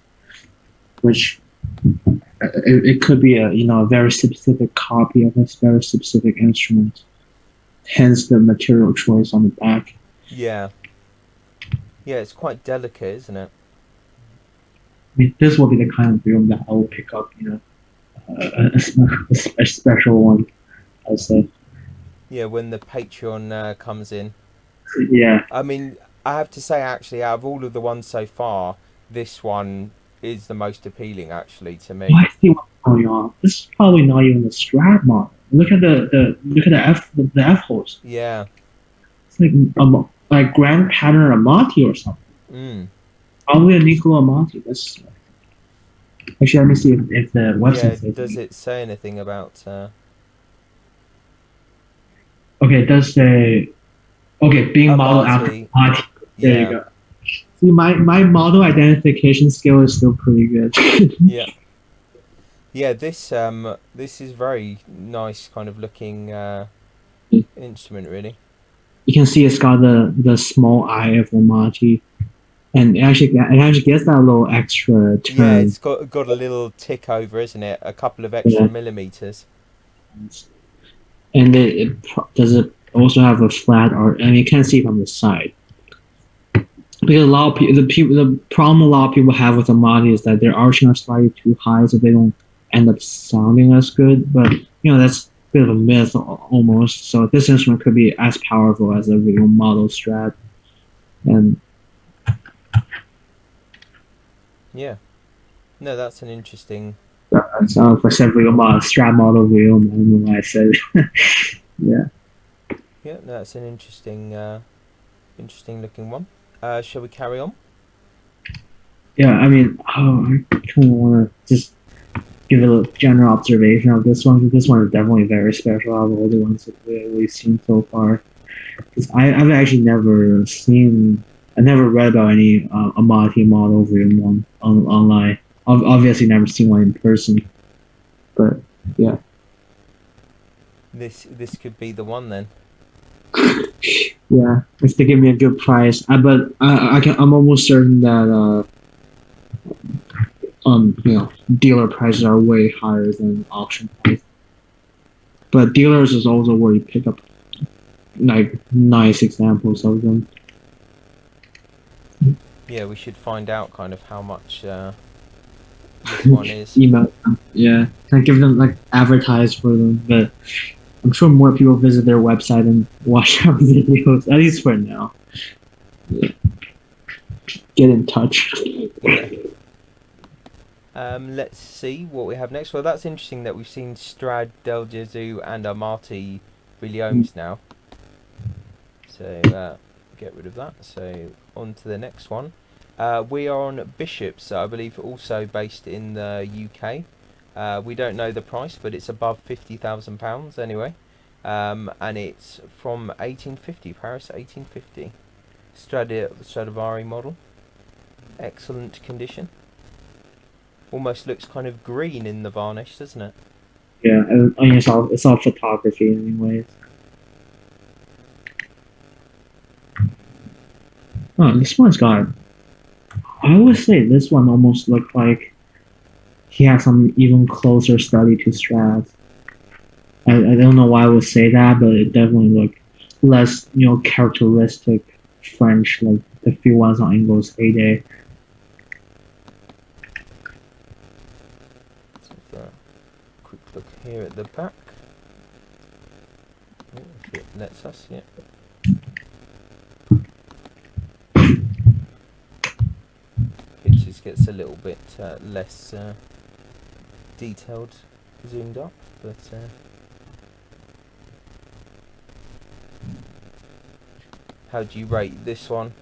which it could be a a very specific copy of a very specific instrument. Hence the material choice on the back. yeah, yeah. It's quite delicate, isn't it? I mean, this will be the kind of Vuillaume that I will pick up. A special one. I'd say. Yeah, when the Patreon comes in. Yeah. I mean, I have to say, actually, out of all of the ones so far, this one is the most appealing, actually, to Oh, me. I see what's going on. This is probably not even the Strat model. Look at the F holes. Yeah. It's like Grand Pattern Amati or something. Mm. Probably a Niccolo Amati. That's actually, let me see if the Yeah. website says. Does it say anything about? Okay, it does say. Okay, being modeled after Amati? Amati. There you Yeah. go. See, my model identification skill is still pretty good. Yeah. Yeah. This is very nice, kind of looking instrument, really. You can see it's got the small eye of the Amati, and it actually gets that little extra Yeah, turn. it's got a little tick over, isn't it? A couple of extra Yeah. millimeters. And does it also have a flat art? I mean, you can't see it from the side. Because a lot of the problem a lot of people have with Amati is that their arching are slightly too high, so they don't end up sounding as good. But that's a bit of a myth almost. So this instrument could be as powerful as a real model Strat. And Yeah. No, that's an interesting. so if I said real model Strat model real, I don't know why I said it. Yeah. Yeah, no, that's an interesting looking one. Shall we carry on? Yeah, I mean, I kind of want to just give a general observation of this one. This one is definitely very special out of all the ones that we've seen so far. Because I've actually never seen, I never read about any Amati model Vuillaume one online. I've obviously never seen one in person. But yeah. This could be the one then. Yeah, if they give me a good price, but I'm almost certain that dealer prices are way higher than auction price. But dealers is also where you pick up like nice examples of them. Yeah, we should find out kind of how much this one is. Email them. Yeah, and give them like advertise for them, but I'm sure more people visit their website and watch our videos, at least for now. Yeah. Get in touch. Let's see what we have next. Well, that's interesting that we've seen Strad, Del Gesù, and Amati Vuillaumes now. So get rid of that. So on to the next one. We are on Bishops, I believe, also based in the UK. We don't know the price, but it's above £50,000 anyway. And it's from 1850, Paris 1850. Stradivari model. Excellent condition. Almost looks kind of green in the varnish, doesn't it? Yeah, I mean, it's all photography anyways. Oh, this one's got... I would say this one almost looked like he had some even closer study to Strad. I don't know why I would say that, but it definitely looked less, characteristic French, like the few ones on Engel's heyday. Quick look here at the back. Oh, if it lets us, yeah. Pictures gets a little bit less detailed, zoomed up, but how do you rate this one?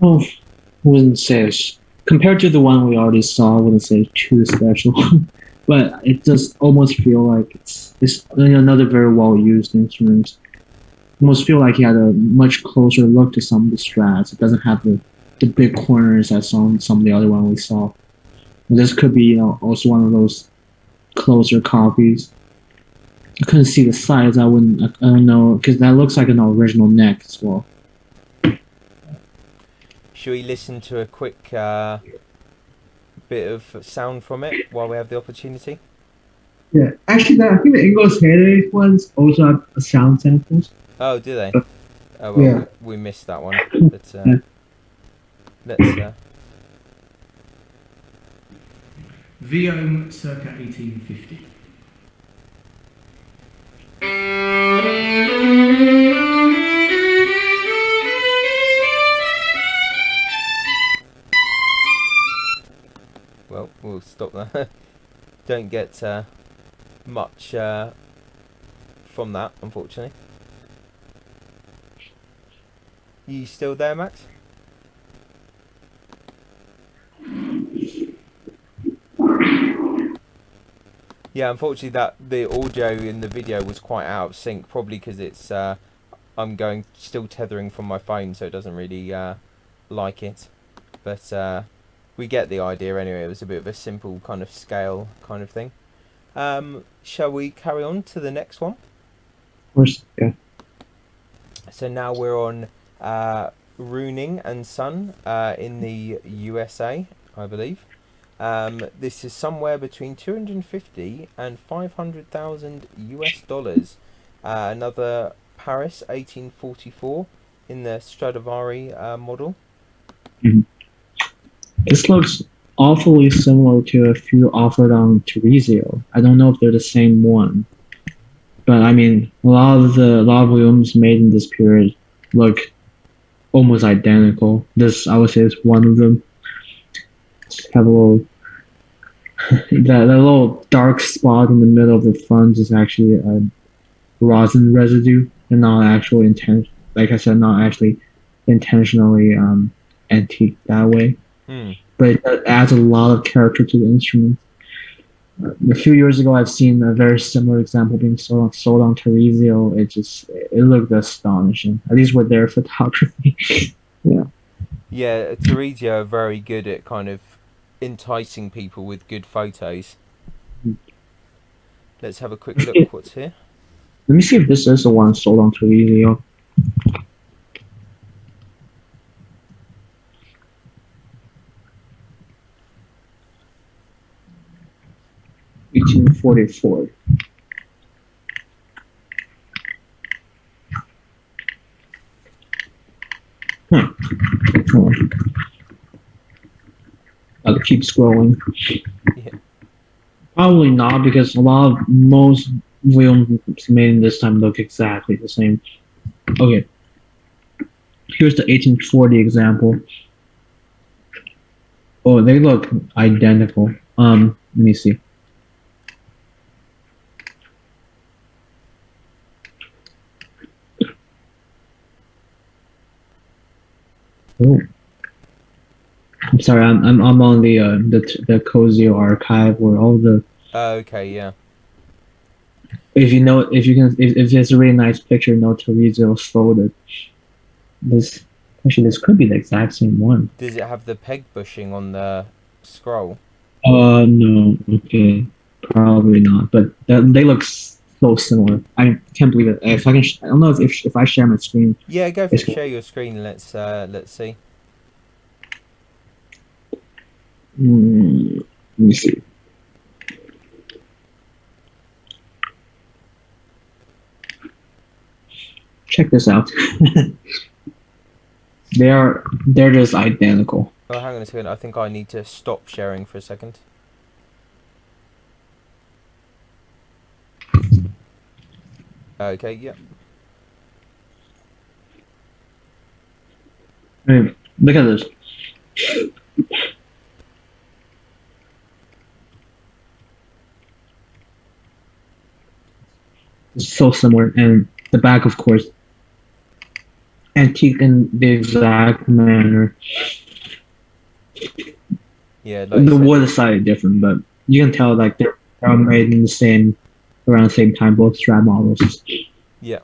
Oh, I wouldn't say compared to the one we already saw, I wouldn't say it's too special. But it does almost feel like it's another very well used instrument. Almost feel like he had a much closer look to some of the strats. It doesn't have the the big corners as some of the other one we saw. This could be, also one of those closer copies. I couldn't see the size. I don't know, because that looks like an original neck as well. Should we listen to a quick bit of sound from it while we have the opportunity? Yeah, actually, I think the English Heritage ones also have sound samples. Oh, do they? But, Oh well, yeah. we missed that one. But Yeah. let's. Vuillaume circa 1850. Well, we'll stop there. Don't get much from that, unfortunately. You still there, Max? Yeah, unfortunately, that the audio in the video was quite out of sync, probably because it's I'm still tethering from my phone, so it doesn't really like it. But we get the idea anyway. It was a bit of a simple kind of scale kind of thing. Shall we carry on to the next one? Of course, yeah. So now we're on Runing and Son in the USA, I believe. This is somewhere between 250 and 500,000 US dollars. Another Paris 1844 in the Stradivari model. Mm-hmm. This looks awfully similar to a few offered on Terezio. I don't know if they're the same one, but I mean, a lot of Vuillaumes made in this period look almost identical. This, I would say, is one of them. Have a little that little dark spot in the middle of the front is actually a rosin residue, and not actually like I said, not actually intentionally antique that way. But it adds a lot of character to the instrument. A few years ago, I've seen a very similar example being sold on Terezio. It looked astonishing, at least with their photography. Yeah, Terezio are very good at kind of enticing people with good photos. Let's have a quick look what's here. Let me see if this is the one sold on Terezio. $1844. I'll keep scrolling. Yeah. Probably not, because most Vuillaumes made in this time look exactly the same. Okay. Here's the 1840 example. Oh, they look identical. Let me see. Oh. I'm sorry, I'm on the Cozio archive where all the. Okay, yeah. If it's a really nice picture, no Terezio sold it. This could be the exact same one. Does it have the peg bushing on the scroll? No. Okay, probably not. But they look so similar. I can't believe it. If I can, I don't know if I share my screen. Yeah, go for it. Share your screen. Let's see. Let me see. Check this out. They're just identical. Oh, hang on a second. I think I need to stop sharing for a second. Okay, yeah. Hey, look at this. It's so similar, and the back, of course, antique in the exact manner. Yeah, like the wood is slightly different, but you can tell like they're all made in around the same time, both Strat models. Yeah.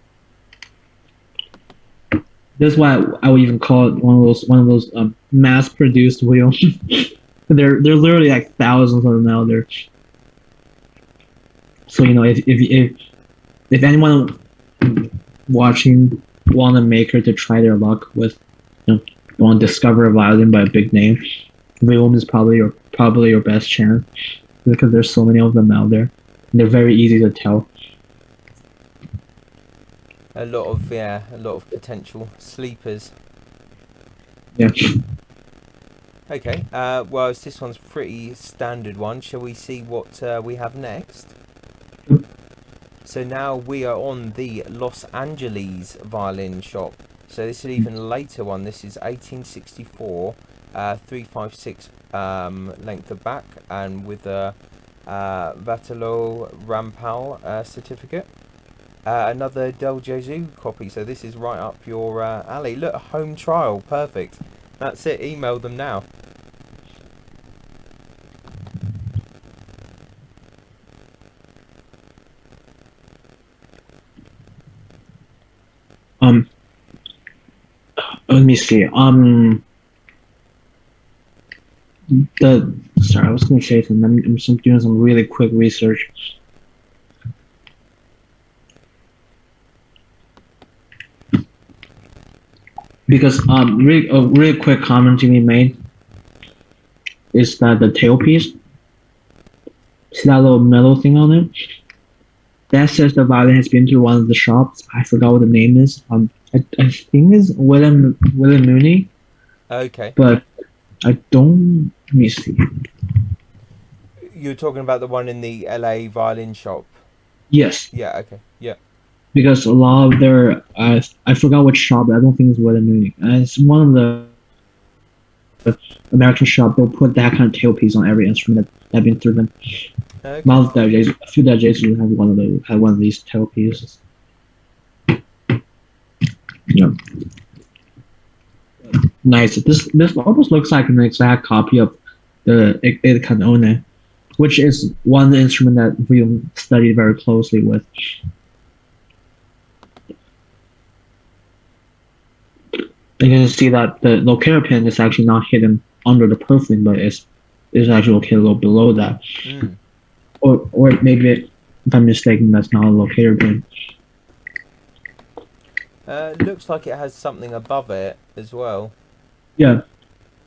That's why I would even call it one of those mass-produced wheels. They're literally like thousands of them out there. So if anyone watching want a maker to try their luck with, want to discover a violin by a big name, Vuillaume is probably your best chance because there's so many of them out there. And they're very easy to tell. A lot of potential sleepers. Yeah. Okay. Well, this one's pretty standard one. Shall we see what we have next? So now we are on the Los Angeles violin shop. So this is an even later one. This is 1864, 356 length of back, and with a Vatalo Rampal certificate. Another Del Gesù copy. So this is right up your alley. Look, a home trial. Perfect. That's it. Email them now. Let me see. Sorry, I was gonna say something. I'm doing some really quick research. Because really quick comment to be made is that the tailpiece, see that little metal thing on it? That says the violin has been through one of the shops. I forgot what the name is. I think it's Willem Mooney. Okay. But I don't. Let me see. You're talking about the one in the LA violin shop. Yes. Yeah. Okay. Yeah. Because a lot of their I forgot which shop. But I don't think it's Willem Mooney. It's one of the American shop. They'll put that kind of tailpiece on every instrument that have been through them. Okay. A few DJs have one of these tailpieces. Yeah. Nice. This almost looks like an exact copy of the Il Canone, which is one instrument that we studied very closely with. You can see that the locator pin is actually not hidden under the purfling, but is actually located a little below that. Mm. Or maybe, if I'm mistaken, that's not a locator pin. Looks like it has something above it as well. Yeah.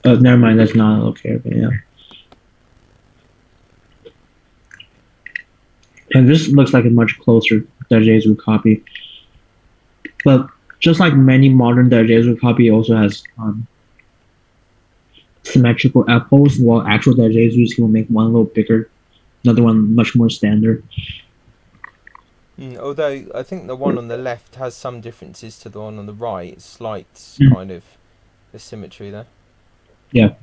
Never mind, that's not a locator pin, yeah. And this looks like a much closer Del Gesù copy. But just like many modern Del Gesù copy, also has symmetrical apples, while actual Del Gesùs, he will make one a little bigger, another one much more standard. Although I think the one on the left has some differences to the one on the right. Slight kind of asymmetry there. Yeah.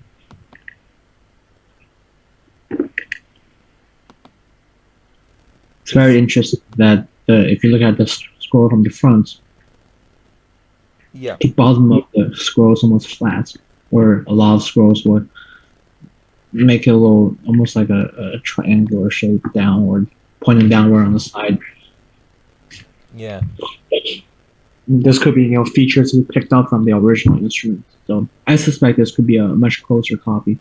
It's very interesting that if you look at the scroll from the front, yeah, the bottom of the scroll is almost flat, or a lot of scrolls would make it a little, almost like a triangular shape downward, pointing downward on the side. Yeah. This could be, features we picked up from the original instrument. So I suspect this could be a much closer copy.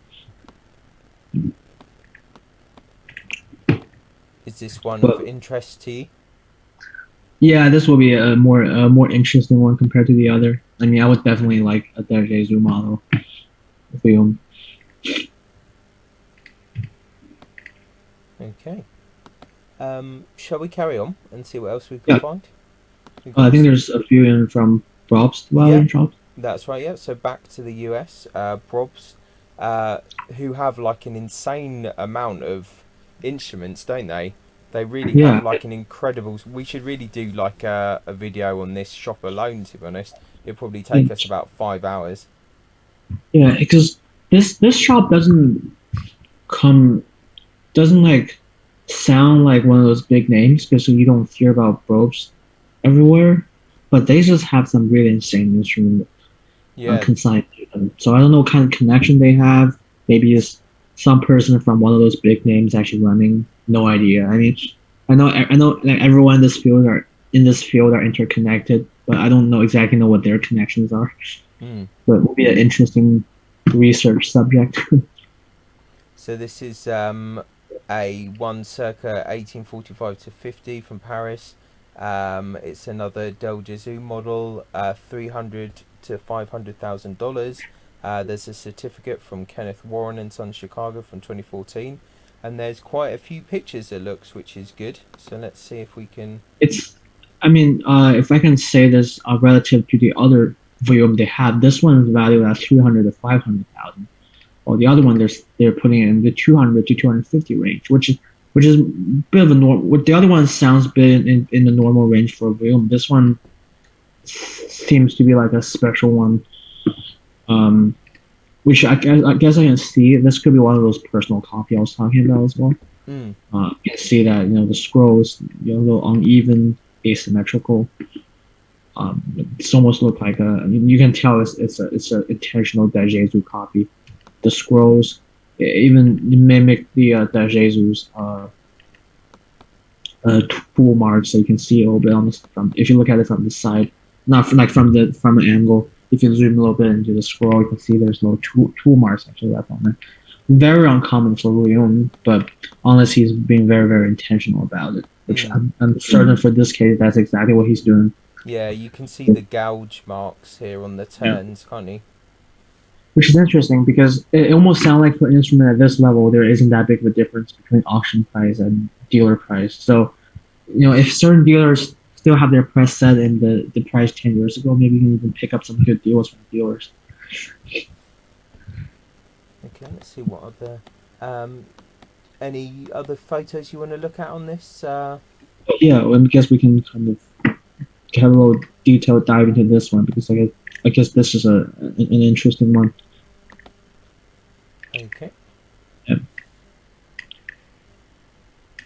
Is this one of interest to you? Yeah, this will be a more interesting one compared to the other. I mean, I would definitely like a Del Gesù model. Okay. Shall we carry on and see what else we can find? I think there's a few in from Probst violin shop. That's right, yeah. So back to the US, Probst, who have like an insane amount of instruments, don't they? They really have like an incredible... We should really do like a video on this shop alone, to be honest. It'll probably take us about 5 hours. Yeah, because this shop doesn't like sound like one of those big names, because you don't hear about Probst everywhere, but they just have some really insane instruments consigned to them. So I don't know what kind of connection they have. Maybe it's some person from one of those big names actually running. No idea. I mean, I know like everyone in this field are interconnected, but I don't exactly know what their connections are. Mm. But it will be an interesting research subject. So this is a one circa 1845 to 50 from Paris. It's another Del Gesù model, $300 to $500,000. There's a certificate from Kenneth Warren and Son Chicago from 2014, and there's quite a few pictures it looks, which is good. So let's see if we can. If I can say this relative to the other Vuillaume they have, this one is valued at 300 to 500,000. Or the other one, they're putting it in the 200 to 250 range, which is a bit of a norm. What the other one sounds a bit in the normal range for Vuillaume. This one seems to be like a special one, which I guess I can see. This could be one of those personal copy I was talking about as well. Mm. You can see that the scrolls a little uneven, asymmetrical. It's almost look like you can tell it's an intentional De Jesus copy. The scrolls even mimic the De Jesus tool marks, so you can see a little bit on this if you look at it from the side, not from an angle. If you zoom a little bit into the scroll, you can see there's no tool marks actually left on it. Very uncommon for Vuillaume, but unless he's being very, very intentional about it, which I'm certain for this case that's exactly what he's doing. Yeah, you can see the gouge marks here on the turns, can't you? Which is interesting because it almost sounds like for an instrument at this level, there isn't that big of a difference between auction price and dealer price. So, if certain dealers still have their price set in the price 10 years ago, maybe you can even pick up some good deals from dealers. Okay, let's see what other any other photos you want to look at on this. Yeah, well, I guess we can kind of have a little detailed dive into this one because I guess this is an interesting one. Okay. Yeah.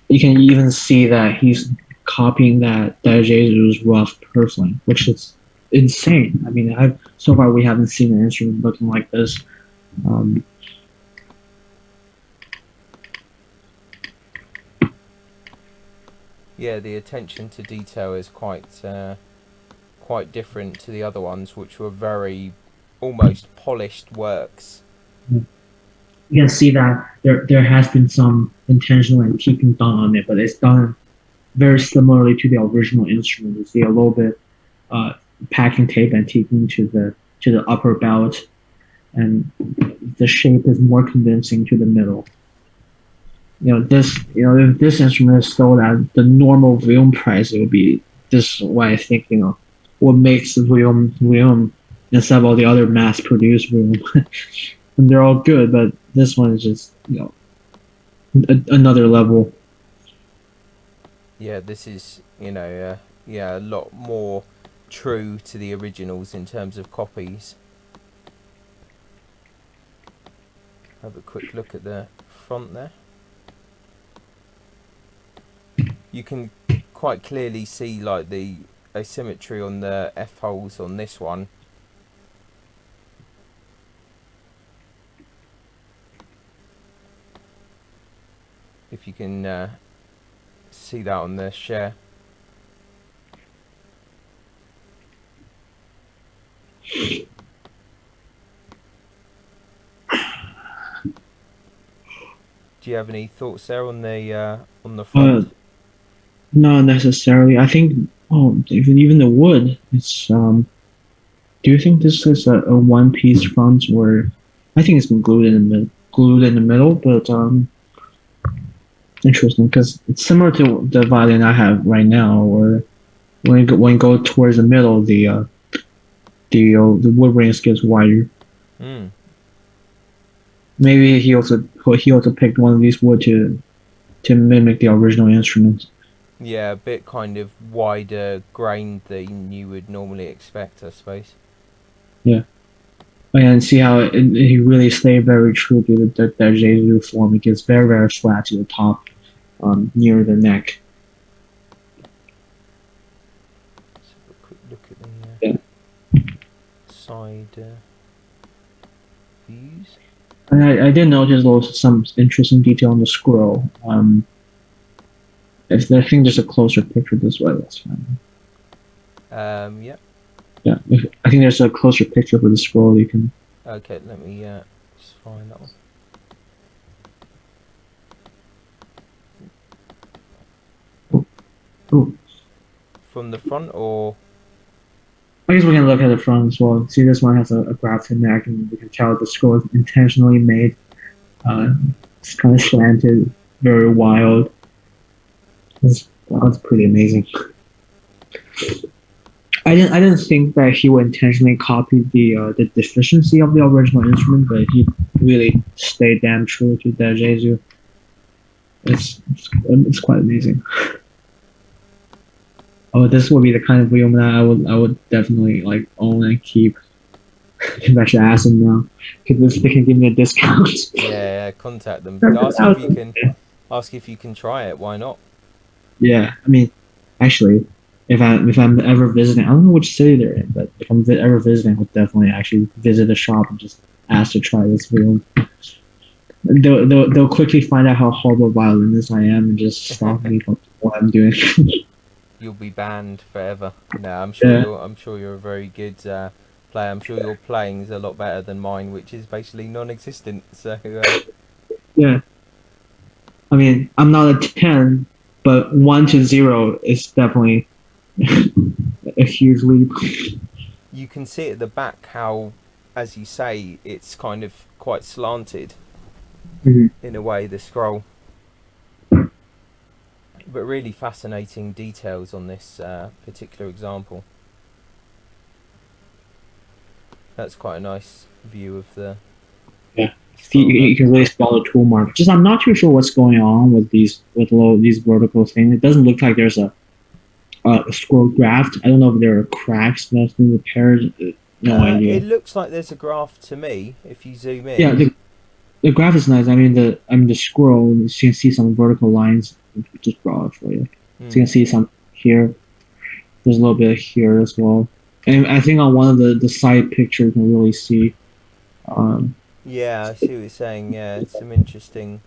You can even see that he's copying that De Jesus rough purfling, which is insane. I mean, so far we haven't seen an instrument looking like this. Yeah, the attention to detail is quite different to the other ones, which were very almost polished works. You can see that there has been some intentional antiquing done on it, but it's done very similarly to the original instrument. You see a little bit packing tape antiquing to the upper belt, and the shape is more convincing to the middle. If this instrument is sold at the normal Vuillaume price, it would be this. Why I think what makes Vuillaume instead of all the other mass-produced Vuillaume, and they're all good, but this one is just another level. Yeah, this is a lot more true to the originals in terms of copies. Have a quick look at the front there. You can quite clearly see like the asymmetry on the F holes on this one. If you can see that on the share. Do you have any thoughts there on the front? Not necessarily. I think even the wood. It's do you think this is a one piece front, or I think it's been glued in the middle, but interesting because it's similar to the violin I have right now, where when you go towards the middle, the wood rings gets wider. Maybe he also picked one of these wood to mimic the original instruments. Yeah, a bit kind of wider grained than you would normally expect, I suppose. Yeah. And see how he really stayed very true to the Jesus form. It gets very, very flat to the top, near the neck. Let's have a quick look at the side views. And I did notice some interesting detail on the scroll. If I think there's a closer picture this way, that's fine. Yep. Yeah, I think there's a closer picture for the scroll. You can. Okay, let me just find that one. Oh, From the front or? I guess we can look at the front as well. See, this one has a graph neck, and we can tell the scroll is intentionally made. It's kind of slanted, very wild. That's pretty amazing. I didn't think that he would intentionally copy the deficiency of the original instrument, but he really stayed damn true to that Jesu. It's quite amazing. Oh, this would be the kind of Vuillaume that I would definitely like own and keep. If I should ask him now, because they can give me a discount. Yeah, contact them. Ask if you can try it. Why not? Yeah, I mean, actually, if I'm ever visiting, I don't know which city they're in, but if I'm ever visiting, I would definitely actually visit a shop and just ask to try this Vuillaume. They'll quickly find out how horrible violinist I am and just stop me from what I'm doing. You'll be banned forever. No, I'm sure Yeah. you're a very good player. I'm sure your playing is a lot better than mine, which is basically non-existent. So Yeah, I mean, I'm not a 10, but 1 to 0 is definitely a huge leap. you can see at the back how, as you say, it's kind of quite slanted Mhm. in a way, the scroll. But really fascinating details on this particular example. That's quite a nice view of the Yeah. scroll there. You can really spell the tool mark. Just I'm not too sure what's going on with these vertical things. It doesn't look like there's a scroll graft. I don't know if there are cracks that's been repaired. No idea. It looks like there's a graph to me if you zoom in. Yeah, the graph is nice. I mean the scroll. You can see some vertical lines. Just draw it for you. So you can see some here. There's a little bit here as well. And I think on one of the side picture you can really see. Yeah, I see what you're saying. Yeah, some interesting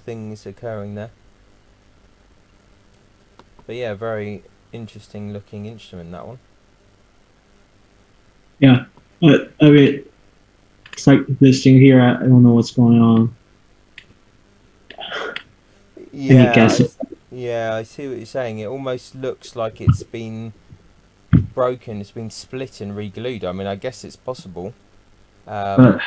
things occurring there. But yeah, very interesting looking instrument, that one. Yeah, but I mean, it's like this thing here. I don't know what's going on. Any guesses? Yeah, I see what you're saying. It almost looks like it's been broken, it's been split and re-glued. I mean, I guess it's possible. But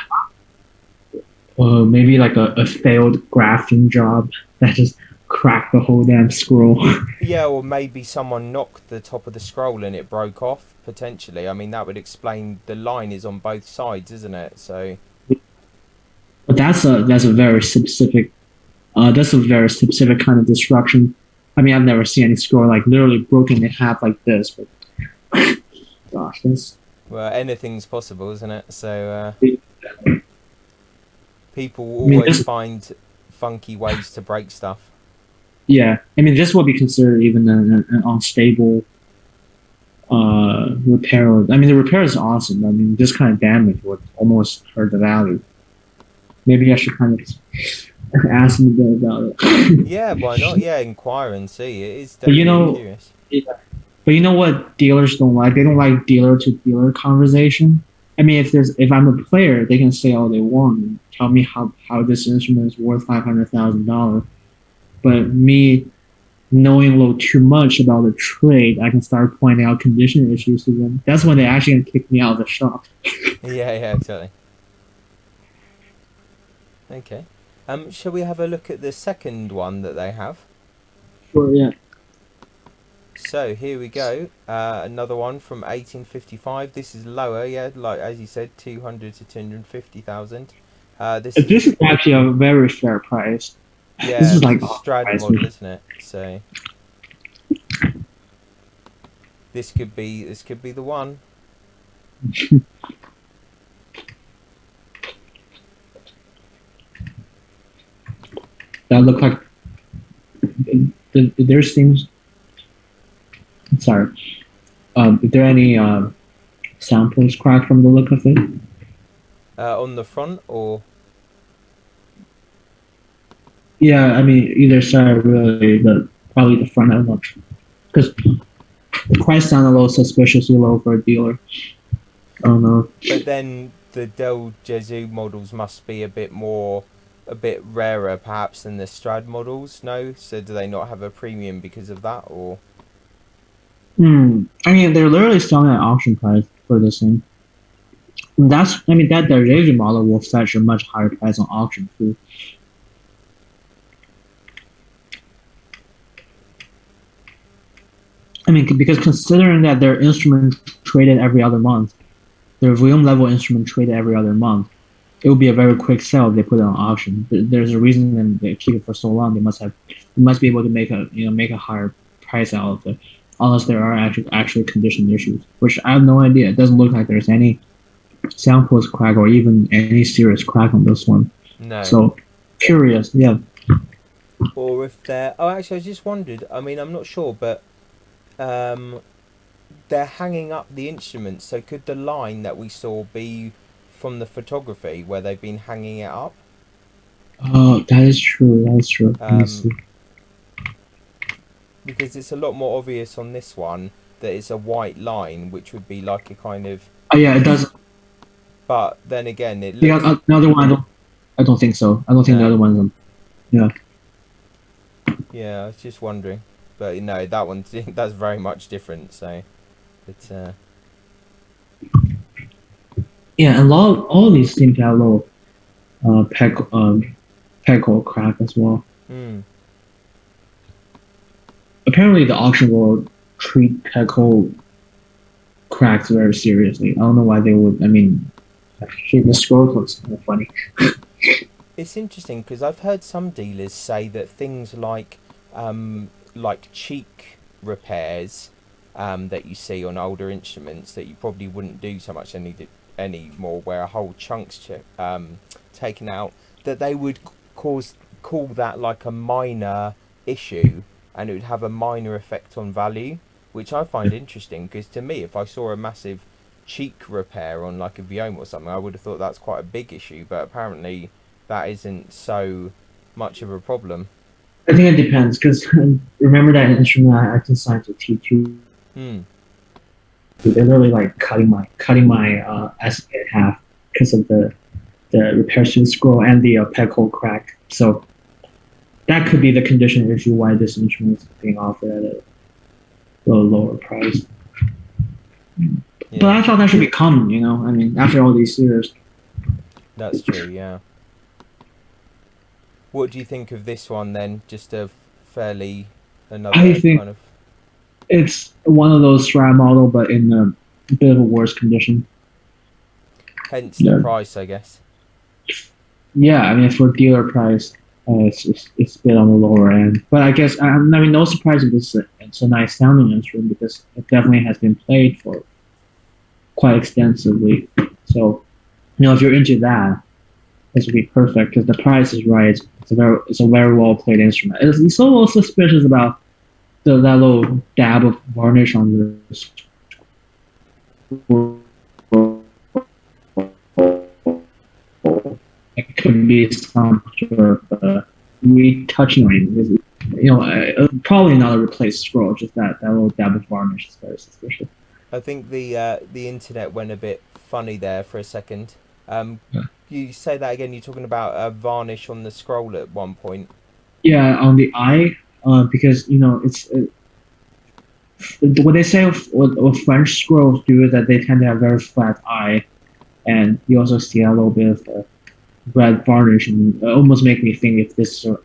maybe like a failed grafting job that just cracked the whole damn scroll. Yeah, or maybe someone knocked the top of the scroll and it broke off, potentially. I mean, that would explain the line is on both sides, isn't it? So. But that's a very specific kind of destruction. I mean, I've never seen any scroll like literally broken in half like this. But gosh, this. Well, anything's possible, isn't it? So people I mean, always find funky ways to break stuff. Yeah, I mean, this would be considered even an unstable repair. I mean, the repair is awesome. I mean, this kind of damage would almost hurt the value. Maybe I should kind of ask them a bit about it. Yeah, why not? Yeah, inquire and see. It is definitely curious. But you know what dealers don't like? They don't like dealer to dealer conversation. I mean, if I'm a player, they can say all they want and tell me how this instrument is worth $500,000. But me knowing a little too much about the trade, I can start pointing out condition issues to them. That's when they actually gonna kick me out of the shop. Yeah, exactly. Okay. Shall we have a look at the second one that they have? Sure, yeah. So here we go. Another one from 1855. This is lower, yeah, like as you said, 200 to 250,000. This is actually a very fair price. Yeah, this is like a Strad model, isn't it? So this could be the one. That look like there's things. Sorry. Is there any samples cracked from the look of it? On the front or? Yeah, I mean either side really, but probably the front. I don't know because price sound a little suspiciously low for a dealer. I don't know. But then the Del Gesù models must be a bit rarer perhaps than the Strad models, no? So do they not have a premium because of that, or? I mean, they're literally selling at auction price for this thing. That Del model will fetch a much higher price on auction too. I mean, because considering that their instrument traded every other month, their Vuillaume level instrument traded every other month, it would be a very quick sell if they put it on auction. There's a reason that they keep it for so long. They must be able to make a higher price out of it, unless there are actually condition issues, which I have no idea. It doesn't look like there's any samples crack or even any serious crack on this one. No. So curious, yeah. Or if they're... Oh, actually, I just wondered. I mean, I'm not sure, but they're hanging up the instruments. So could the line that we saw be from the photography where they've been hanging it up? Oh, that is true. That is true. Because it's a lot more obvious on this one that it's a white line, which would be like a kind of... Oh, yeah, it does. But then again, it looks... Yeah, another one, I don't think so. I don't think the other one's... Yeah. Yeah, I was just wondering. But, no, that one, that's very much different, so... It's, Yeah, and all of these seem to have a little peg hole crack as well. Apparently, the auction will treat peg hole cracks very seriously. I don't know why they would. I mean, actually, the scroll looks kind of funny. It's interesting because I've heard some dealers say that things like cheek repairs that you see on older instruments that you probably wouldn't do so much anymore, where a whole chunk's taken out, that they would call that like a minor issue, and it would have a minor effect on value, which I find interesting, because to me, if I saw a massive cheek repair on like a Vuillaume or something, I would have thought that's quite a big issue, but apparently that isn't so much of a problem. I think it depends, because remember that instrument I consigned to T2? They're literally like cutting my SA in half because of the repair to the scroll and the peg hole crack. So that could be the condition issue why this instrument is being offered at a little lower price. Yeah. But I thought that should be common, you know? I mean, after all these years. That's true, yeah. What do you think of this one then? Just a fairly another kind of... It's one of those Strad model, but in a bit of a worse condition. Hence the price, I guess. Yeah, I mean, for dealer price, it's a bit on the lower end. But I guess, I mean, no surprise if it's a nice sounding instrument, because it definitely has been played for quite extensively. So, you know, if you're into that, this would be perfect, because the price is right. It's a very well played instrument. It's a little suspicious about that little dab of varnish on this. It could be some sort of retouching or anything. You know, probably not a replaced scroll, just that little dab of varnish is very suspicious. I think the internet went a bit funny there for a second. You say that again, you're talking about a varnish on the scroll at one point. Yeah, on the eye. Because, you know, what they say what French scrolls do is that they tend to have very flat eye, and you also see a little bit of red varnish, and it almost make me think if this is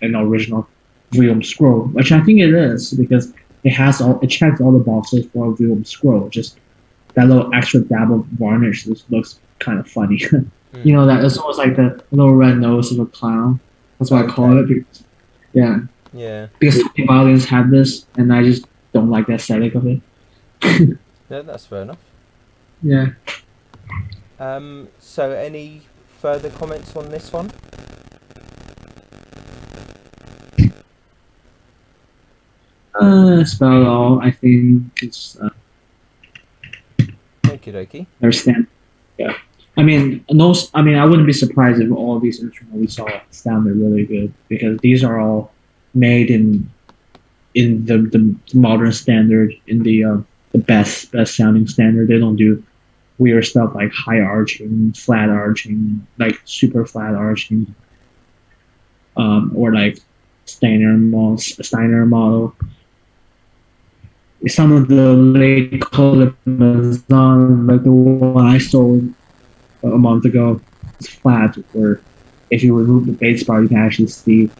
an original Vuillaume scroll, which I think it is, because it checks all the boxes for a Vuillaume scroll. Just that little extra dab of varnish just looks kind of funny. You know, that it's almost like the little red nose of a clown. That's what I call it. Because, yeah, because violins have this, and I just don't like the aesthetic of it. Yeah, that's fair enough. Yeah. So any further comments on this one? That's about all. I think it's okie dokie. Understand. Yeah. I mean, I wouldn't be surprised if all of these instruments we saw sounded really good, because these are all made in the modern standard, in the the best sounding standard. They don't do weird stuff like high arching, flat arching, like super flat arching, or like Steiner model. Some of the late Colimazon, like the one I sold a month ago, is flat, where if you remove the bass bar, you can actually see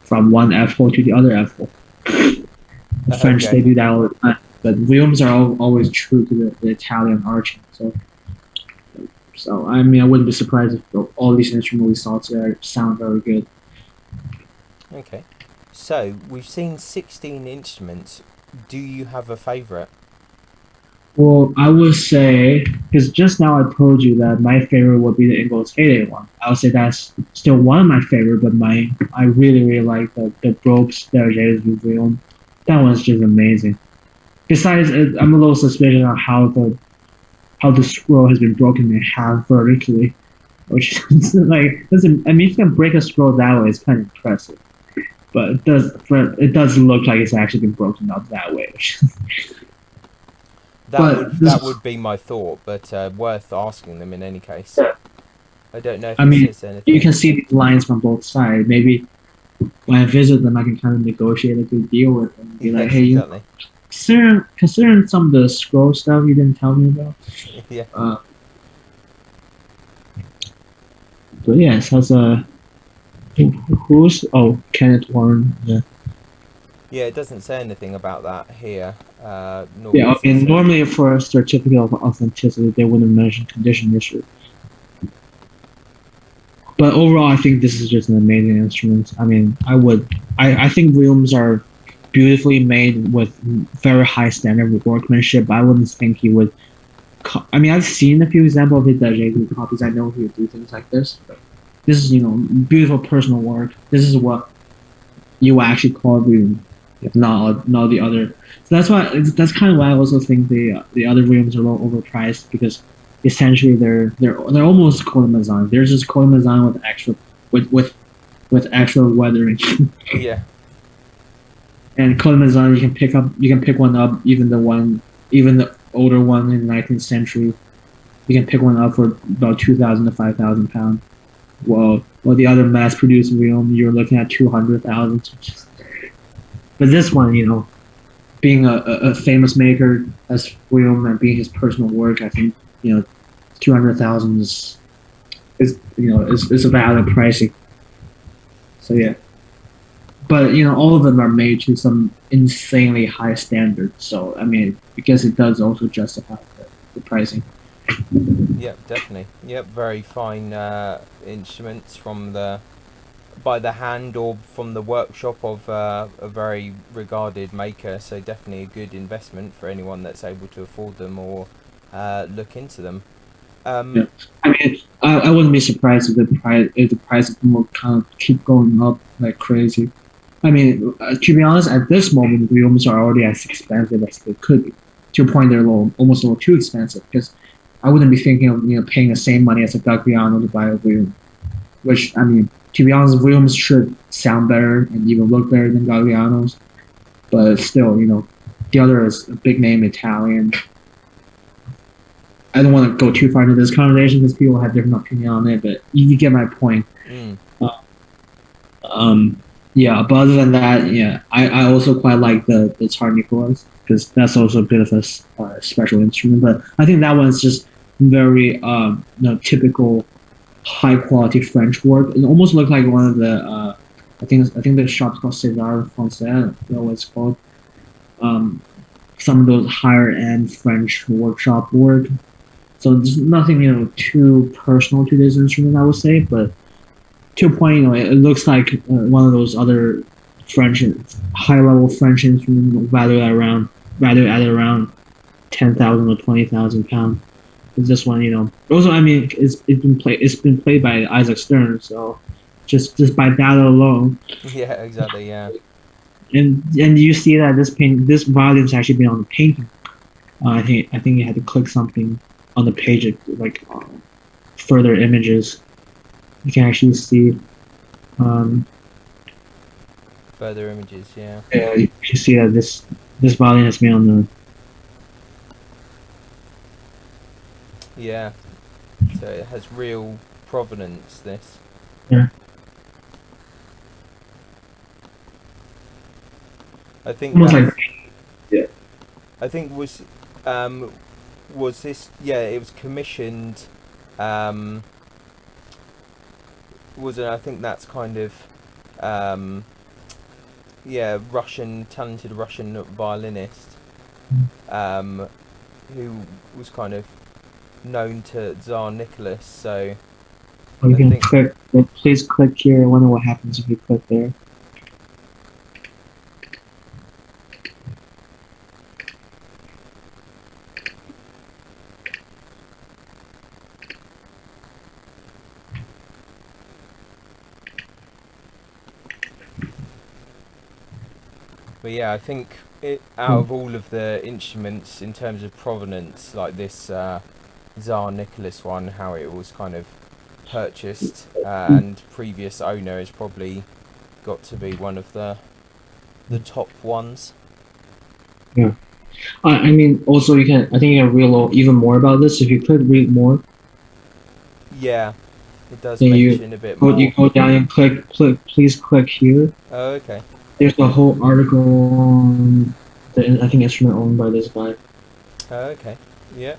from one F hole to the other F hole. The French, Okay. they do that all the time. But Vuillaumes are always true to the Italian arching. So I mean, I wouldn't be surprised if all these instruments we saw today sound very good. Okay. So we've seen 16 instruments. Do you have a favourite? Well, I would say, because just now I told you that my favorite would be the Ingalls Heyday one. I would say that's still one of my favorite, but I really like the Brooks Dergés with Vuillaume. That one's just amazing. Besides, I'm a little suspicious on how the scroll has been broken in half vertically, which is like doesn't. I mean, if you can break a scroll that way, it's kind of impressive. But it does look like it's actually been broken up that way. But this, That would be my thought, but worth asking them in any case. I don't know if I it mean, says you anything. can see these lines from both sides. Maybe when I visit them, I can kind of negotiate a good deal with them. Be like, Yes, hey, exactly. considering some of the scroll stuff you didn't tell me about. Yeah. But yes, that's who's Kenneth Warren. Yeah. Yeah, it doesn't say anything about that here. Nor Yeah, does I it mean, say. normally for a certificate of authenticity, they wouldn't mention condition issue. But overall, I think this is just an amazing instrument. I mean, I think Vuillaumes are beautifully made with very high standard of workmanship. I wouldn't think he would. I mean, I've seen a few examples of his Jaegu copies. I know he would do things like this. But this is, beautiful personal work. This is what you actually call Vuillaume, if not the other. So that's kind of why I also think the other Vuillaumes are a little overpriced, because essentially they're almost Colimazan. They're just Colimazan with extra with extra weathering. Yeah. And Colimazan, you can pick one up, even the older one in the 19th century. You can pick one up for about 2,000 to 5,000 pounds. Well, the other mass-produced Vuillaume, you're looking at 200,000. But this one, being a famous maker as Vuillaume and being his personal work, I think 200,000 is a valid pricing. So yeah. But all of them are made to some insanely high standard. So I mean, because it does also justify the pricing. Yep, definitely. Yep, very fine instruments by the hand or from the workshop of a very regarded maker. So definitely a good investment for anyone that's able to afford them or look into them. Yeah. I mean, I wouldn't be surprised if the price of them will kind of keep going up like crazy. I mean, to be honest, at this moment, Vuillaumes are already as expensive as they could be. To a point, they're almost a little too expensive, because I wouldn't be thinking of paying the same money as a Gagliano to buy a Vuillaume. Which, I mean, to be honest, Vuillaumes should sound better and even look better than Gaglianos, but still, the other is a big name Italian. I don't want to go too far into this conversation because people have different opinion on it, but you get my point. Mm. Yeah, but other than that, yeah, I also quite like the Tsar Nicholas, because that's also a bit of a special instrument. But I think that one's just very typical high quality French work. It almost looked like one of the I think the shop's called César Français. I forget what it's called. Some of those higher end French workshop work. So there's nothing too personal to this instrument, I would say, but to a point, it looks like one of those other French, high-level French instruments valued at around 10,000 or 20,000 pounds. This one, also, I mean, it's been played by Isaac Stern, so just by that alone, Yeah, exactly. Yeah. and you see that this volume's actually been on the painting. I think you had to click something on the page, like further images. You can actually see Further images. Yeah. you see that this volume has been on Yeah. So it has real provenance. This. Yeah. I think Almost like that's. yeah. I think was this? Yeah, it was commissioned. Um, was it? I think that's kind of. Um, yeah, talented Russian violinist, um, who was kind of known to Tsar Nicholas. So Or you I can think, click. Please click here. I wonder what happens if you click there. but yeah, I think out Hmm. of all of the instruments in terms of provenance, like this Tsar Nicholas one, how it was kind of purchased and previous owner has probably got to be one of the top ones. Yeah. I mean, also you can. I think you can read even more about this if you could read more. Yeah, it does Then you mention a bit go. You more. go down and click. Please click here. Oh, okay. There's a whole article on the I think instrument owned by this guy. Oh, okay. Yeah.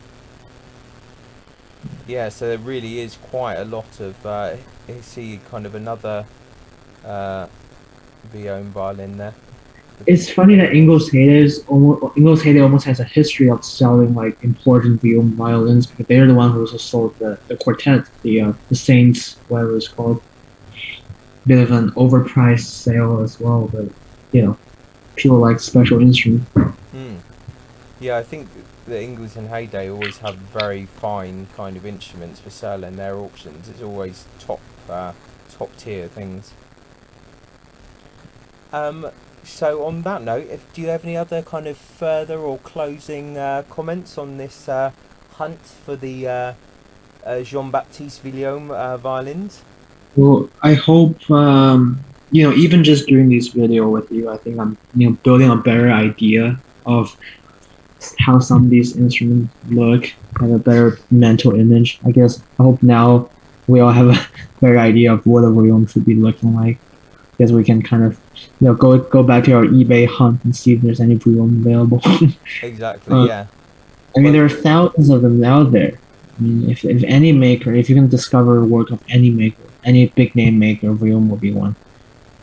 Yeah, so there really is quite a lot of. You see kind of another uh, Vuillaume violin there. It's funny that Ingalls Hayday almost has a history of selling like important violins because they're the one who also sold the quartet, the Saints, whatever it's called. Bit of an overpriced sale as well, but you know, people like special instruments. Hmm. Yeah, I think the Ingalls and Hayday always have very fine kind of instruments for sale in their auctions. It's always top tier things. Um, so on that note, do you have any other kind of further or closing comments on this hunt for the Jean-Baptiste Vuillaume violins? Well, I hope even just doing this video with you, I think I'm building a better idea of how some of these instruments look, have a better mental image. I guess I hope now we all have a better idea of what a room should be looking like. Because we can kind of go back to our eBay hunt and see if there's any room available. Exactly. uh, Yeah. I mean, Well, there are thousands of them out there. I mean, if any maker, if you can discover work of any maker, any big name maker, Vuillaume will be one.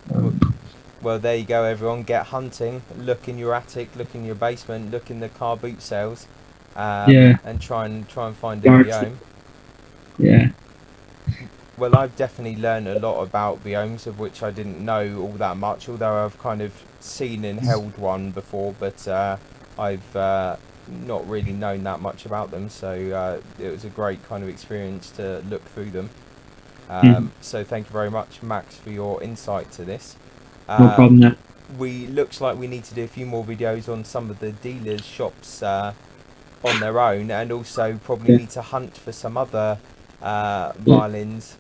well, Um, well, there you go, everyone. Get hunting. Look in your attic. Look in your basement. Look in the car boot sales, yeah, and try and find a darts. Vuillaume. Yeah, Well, I've definitely learned a lot about Vuillaumes, of which I didn't know all that much. Although I've kind of seen and held one before, but I've not really known that much about them. So it was a great kind of experience to look through them. mhm, So thank you very much, Max, for your insight to this. no Uh, problem. There. we looks like we need to do a few more videos on some of the dealers' shops on their own, and also probably Yeah. need to hunt for some other violins.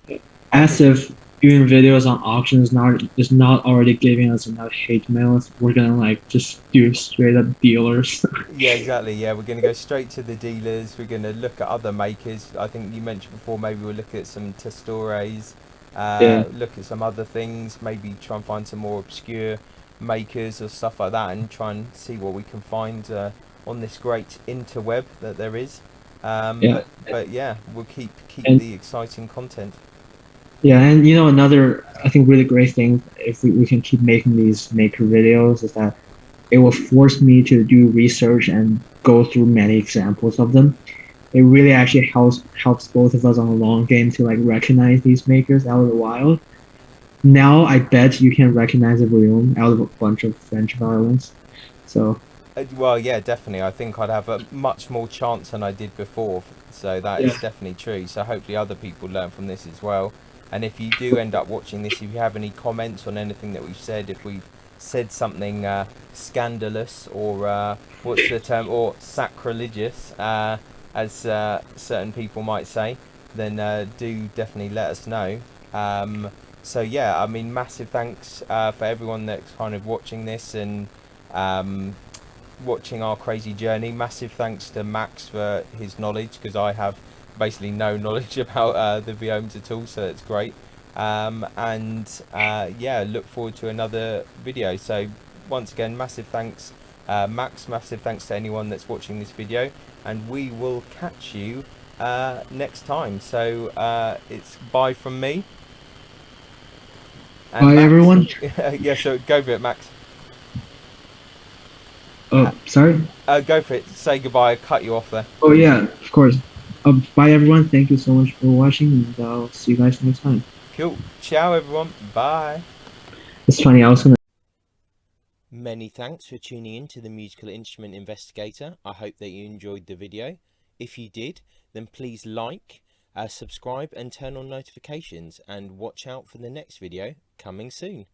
I As think, if doing videos on auctions not is not already giving us enough hate mails, we're gonna like just do straight up dealers. yeah, exactly. Yeah, we're going to go straight to the dealers. We're going to look at other makers. I think you mentioned before. Maybe we'll look at some Testores. Yeah, Look at some other things. Maybe try and find some more obscure makers or stuff like that, and try and see what we can find on this great interweb that there is. yeah, But yeah, we'll keep and the exciting content. yeah, and another I think really great thing if we can keep making these maker videos is that it will force me to do research and go through many examples of them. It really actually helps both of us on the long game to like recognize these makers out of the wild. Now I bet you can recognize a Vuillaume out of a bunch of French violins. So Well, yeah, definitely. I think I'd have a much more chance than I did before. So that is yeah, definitely true. So hopefully other people learn from this as well. And if you do end up watching this, if you have any comments on anything that we've said, if we've said something scandalous or what's the term, or sacrilegious, as certain people might say, then do definitely let us know. So yeah, I mean, massive thanks for everyone that's kind of watching this and watching our crazy journey. Massive thanks to Max for his knowledge, because I have basically no knowledge about the Vuillaumes at all, so it's great. Yeah, look forward to another video. So once again, massive thanks, Max. Massive thanks to anyone that's watching this video, and we will catch you next time. So it's bye from me. And Bye, Max, everyone. yeah, so go for it, Max. Oh, sorry. Go for it. Say goodbye. Cut you off there. Oh yeah, of course. Bye, everyone. Thank you so much for watching, and I'll see you guys next time. Cool. Ciao, everyone. Bye. It's funny. I was gonna. Many thanks for tuning in to the Musical Instrument Investigator. I hope that you enjoyed the video. If you did, then please like, subscribe and turn on notifications, and watch out for the next video coming soon.